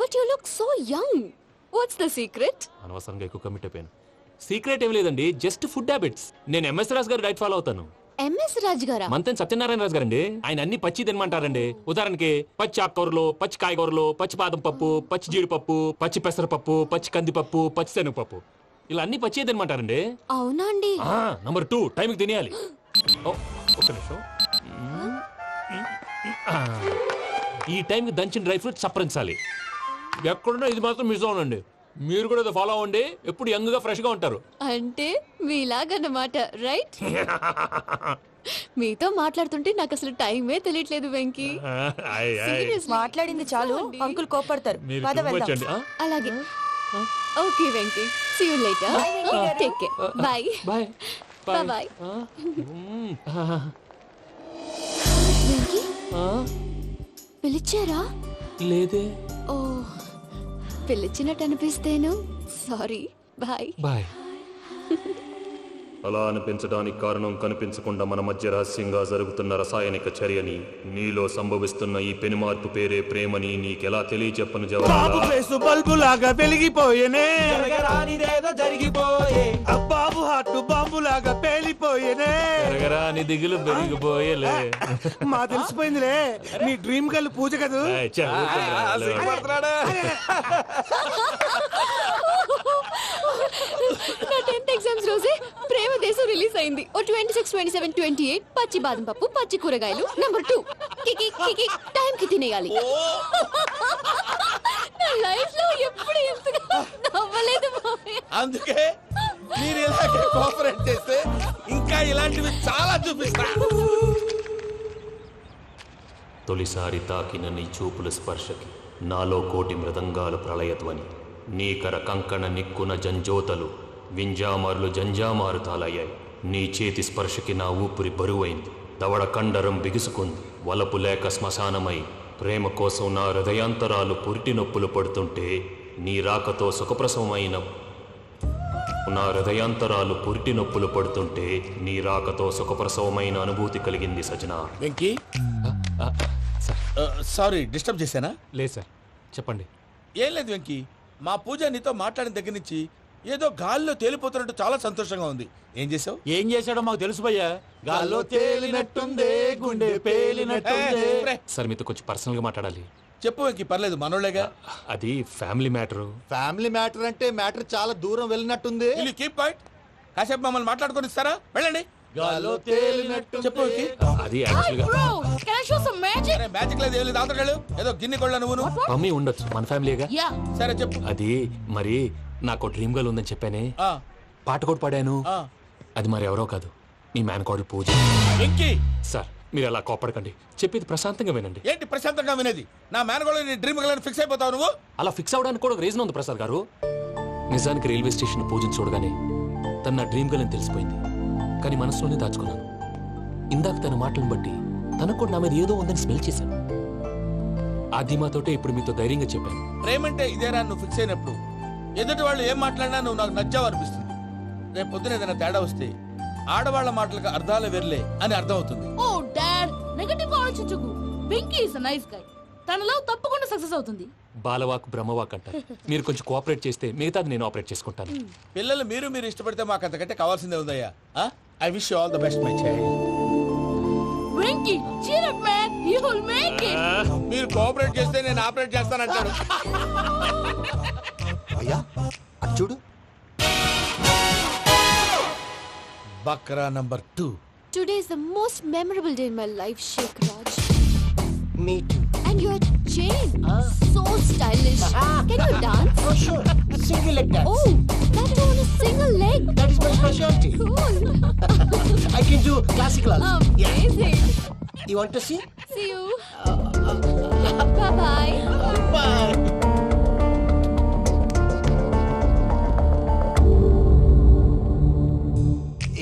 But you look so young. What's the secret? అనవసరంగా ఎక్కువ కమిట్ అయిపోయాను. సీక్రెట్ ఏం లేదండి, జస్ట్ ఫుడ్ హ్యాబిట్స్. నేను ఎంఎస్ రాజు గారు డైట్ ఫాలో అవుతాను. ఎంఎస్ రాజ్ గారా? మంతెన్ సత్యనారాయణ రాజు గారండి. ఆయన అన్ని పచ్చి తినమంటారండి. ఉదాహరణకి పచ్చి ఆకుకూరలు, పచ్చి కాయగూరలు, పచ్చి బాదం పప్పు, పచ్చి జీడిపప్పు, పచ్చి పెసరపప్పు, పచ్చి కందిపప్పు, పచ్చి శనగపప్పు, ఇలా అన్ని పచ్చి తినమంటారండి. అవునా అండి? నంబర్ 2 టైంకి తినేయాలి. ఒక్క నిమిషం. ఈ టైంకి దంచిన డ్రై ఫ్రూట్స్ సప్పరించాలి. ఎక్కడున్నా ఇది మాత్రం మిస్ అవునండి. మీరు కూడా ఫాలో అవ్వండి, ఎప్పుడు యంగ్ గా ఫ్రెష్ గా ఉంటారు. అంటే మీలాగన్నమాట, రైట్? మీతో మాట్లాడుతుంటే నాకు అసలు టైమే తెలియట్లేదు వెంకీ. మాట్లాడింది చాలు, అంకుల్ కోపడతారు. పద వెళ్దాం. అలాగే. Okay Venky, see you later. Take care. Bye bye bye. Venky పిలిచారా? లేదే. ఓ, పిలిచినట్టు అనిపిస్తేను. సారీ. Bye bye. అలా అనిపించడానికి కారణం కనిపించకుండా మన మధ్య రహస్యంగా జరుగుతున్న రసాయనిక చర్యని, నీలో సంభవిస్తున్న ఈ పెనుమార్పు పేరే ప్రేమని నీకెలా తెలియచెప్పను బాబు ఫేసు బల్బు లాగా వెలిగిపోయేనే, జరిగిపోయే బాబు హార్ట్ బాంబు లాగా పేలిపోయేనే, నీ దిగులు పెరిగిపోయేలే. మా తెలిసిపోయిందిలే, నీ డ్రీమ్ గర్ల్ పూజ కదూ. నా 10th ఎగ్జామ్స్ రోజే ప్రేమ దేశం రిలీజ్ అయింది. ఓ 26, 27, 28 పచ్చి బాదం పప్పు, పచ్చి కూరగాయలు. నంబర్ 2 కికి కికి టైం కి తినేయాలి. నా లైఫ్ లో ఎప్పుడు ఇంతగా నవ్వలేదు మామయ్య. అందుకే మీరు ఇలాగే కోఆపరేట్ చేస్తే ఇంకా ఇలాంటివి చాలా చూపిస్తా. తొలిసారి తాకిన నీ చూపుల స్పర్శకి నాలో కోటి మృదంగాలు ప్రళయధ్వని, నీకర కంకణ నిక్కున జంజోతలు వింజామారులు జంజామారు తాలయ్యాయి. నీ చేతి స్పర్శకి నా ఊపిరి బరువైంది, దవడ కండరం బిగుసుకుంది. వలపు లేక శ్మశానమై ప్రేమ కోసం నా హృదయాంతరాలు పురిటి నొప్పులు పడుతుంటే, నీ రాకతో సుఖప్రసవమైన నా హృదయాంతరాలు పురిటి నొప్పులు పడుతుంటే నీ రాకతో సుఖప్రసవమైన అనుభూతి కలిగింది సజనా. వెంకీ సారీ డిస్టర్బ్ చేశానా? లేదు సార్, చెప్పండి. ఏం లేదు వెంకీ, మా పూజ నీతో మాట్లాడిన దగ్గర నుంచి ఏదో గాల్లో తేలిపోతున్నట్టు చాలా సంతోషంగా ఉంది. ఏం చేసావు? ఏం చేశాడో మాకు తెలుసు భయ్యా. గాల్లో తేలినట్టుందే, గుండె పేలినట్టుందే. సార్ మీతో కొంచెం పర్సనల్ గా మాట్లాడాలి. చెప్పు వెంకీ, పర్లేదు మనోళ్ళేగా. అది ఫ్యామిలీ మ్యాటర్. ఫ్యామిలీ మ్యాటర్ అంటే మ్యాటర్ చాలా దూరం వెళ్ళినట్టుంది. Keep point. కాసేపు మమ్మల్ని మాట్లాడుకొని ఇస్తారా? వెళ్ళండి. గాల్లో తేలినట్టు చెప్పు వెంకీ. అది యాక్చువల్గా మ్యాజిక్ లేదు, ఏం లేదు. ఆతడాడు ఏదో గిన్నె కొళ్ళ నువ్వు. మమ్మీ ఉండొచ్చు, మన ఫ్యామిలీగా. సరే చెప్పు. అది మరి నాకు డ్రీమ్ గర్ల్ ఉందని చెప్పానే, పాట కూడా పాడాను. అది మరి ఎవరో కాదు, మీ మేనకోడలు పూజ. సార్ మీరు అలా కోపడకండి, చెప్పేది ప్రశాంతంగా వినండి. ఏంటి ప్రశాంతంగా వినేది? నా మేనకోడలు నీ డ్రీమ్ గర్ల్ ఫిక్స్ అయిపోతావు నువ్వు. అలా ఫిక్స్ అవడానికి కూడా ఒక రీజన్ ఉంది ప్రసాద్ గారు. నిజానికి రైల్వే స్టేషన్ పూజను చూడగానే తన నా డ్రీమ్ గర్ల్ అని తెలిసిపోయింది, కానీ మనసులోనే దాచుకున్నాను. ఇందాక తన మాటలను బట్టి తనకు కూడా నా మీద ఏదో ఉందని స్మెల్ చేశాను. ఆ ధీమాతోటే ఇప్పుడు మీతో ధైర్యంగా చెప్పాను. ప్రేమంటే ఇదేరా నువ్వు ఫిక్స్ అయినప్పుడు ఎదుటి వాళ్ళు ఏం మాట్లాడినా నువ్వు నాకు నచ్చావు అనిపిస్తుంది. రేపు పొద్దున ఏదైనా తేడా వస్తే ఆడవాళ్ల మాటలకు అర్థాలు వెర్లే అని అర్థం అవుతుంది. ఓ డాడ్, నెగటివ్ ఆలోచించకు. Venky is a nice guy. తన లవ్ తప్పకుండా సక్సెస్ అవుతుంది. బాలవాక్ బ్రహ్మవాక్ అంటారు. మీరు కొంచెం కోఆపరేట్ చేస్తే మిగతాది నేను ఆపరేట్ చేసుకుంటాను. పిల్లలు మీరు ఇష్టపడితే మాకు అంతకంటే కావాల్సిందే ఉందయ్యా. I wish you all the best my child. Venky cheer up man, you will make it. మీరు కోఆపరేట్ చేస్తే నేను ఆపరేట్ చేస్తానంటాడు. అయ్యా అటు చూడు. Bakra number 2. Today is the most memorable day in my life, Sheikh Raj. Me too. And your chain, so stylish. Can you dance? Oh sure. Single leg dance. Oh, that too on a single leg. That is my specialty. Cool. I can do classical also. Amazing. You want to see? See you. Bye-bye. Bye.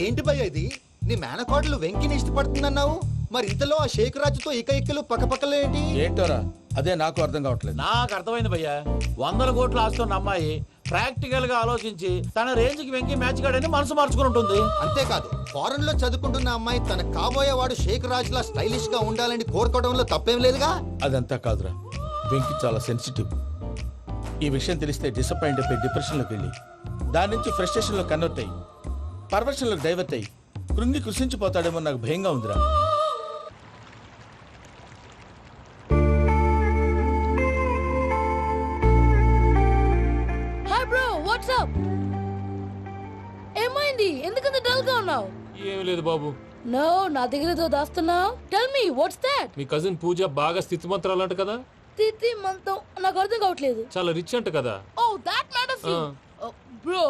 ఏం ఏంటి భయ్య ఇది? నీ మేనకోడలు వెంకిని ఇష్టపడుతుందన్నావు, మరి ఇంతలో ఆ షేక్ రాజుతో ఇకలు పక్కపక్కలు ఏంటి? ఏంటోరా అదే నాకు అర్థం కావట్లేదు. నాకు అర్థమైంది భయ్యా, 100 కోట్లు ఆస్తున్న అమ్మాయి ప్రాక్టికల్ గా ఆలోచించి తన రేంజ్ కి వెంకి మ్యాచ్ కాడని మనసు మార్చుకుని ఉంటుంది. అంతేకాదు, ఫారెన్ లో చదువుకుంటున్న అమ్మాయి తన కాబోయేవాడు షేక్ రాజులా స్టైలిష్ గా ఉండాలని కోరుకోవడంలో తప్పేం లేదుగా. అదంతా కాదురా, వెంకి చాలా సెన్సిటివ్. ఈ విషయం తెలిస్తే డిసప్పాయింట్ అయిపోయి డిప్రెషన్లోకి వెళ్ళి దాని నుంచి ఫ్రస్ట్రేషన్లో కన్వర్ట్ అయ్యి పర్వర్షన్లోకి డైవర్ట్ అయ్యి కృంగి కృషించిపోతాడేమో నాకు భయంగా ఉందిరా. Hi bro, what's up? ఏమైంది? ఎందుకంత డల్ గా ఉన్నావు? ఏమీ లేదు బాబు. నో, నా దగ్గర ఏదో దాస్తున్నావు. Tell me what's that? మీ కజిన్ పూజ బాగా స్థితిమంతరాలు అంట కదా? తిత్తి మంతం నాకు అర్థం కావట్లేదు. చాలా రిచ్ అంట కదా? Oh that matters you. Bro,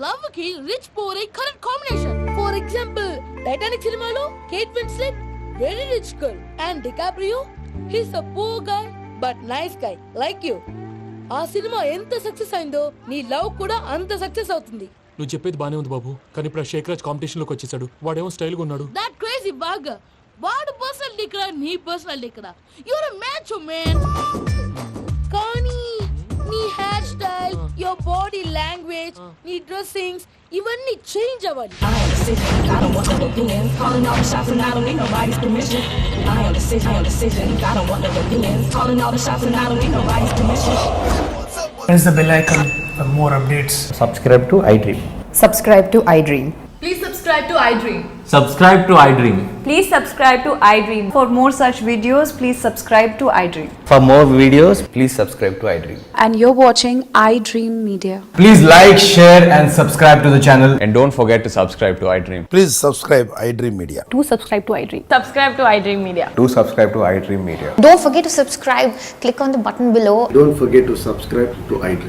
love కి rich poor a correct combination. For example, Titanic సినిమాలో Kate Winslet very rich girl and DiCaprio he's a poor guy but nice guy like you. ఆ సినిమా ఎంత success అయిందో నీ love కూడా అంత success అవుతుంది. నువ్వు చెప్పేది బానే ఉంది బాబు, కానీ ఇప్పుడు షేక్ రాజ్ కాంపిటీషన్ లోకి వచ్చేసాడు. వాడేమో స్టైల్ గా ఉన్నాడు. That crazy bag. వాడు పర్సనల్ ఇక్కడ, నీ పర్సనల్ ఇక్కడ. You're a match man. కానీ నీ hair style, your body language, నీ డ్రెస్సింగ్స్ ఇవన్నీ చేంజ్ అవ్వాలి. Press the bell icon for more updates. Subscribe to iDream. Subscribe to iDream. Please subscribe to iDream. Subscribe to iDream. Please subscribe to iDream. For more such videos, please subscribe to iDream. For more videos, please subscribe to iDream. And you're watching iDream Media. Please like, share, and subscribe to the channel. And don't forget to subscribe to iDream. Please subscribe iDream Media. Do subscribe to iDream. Subscribe to iDream Media. Do subscribe to iDream Media. Don't forget to subscribe. Click on the button below. Don't forget to subscribe to iDream.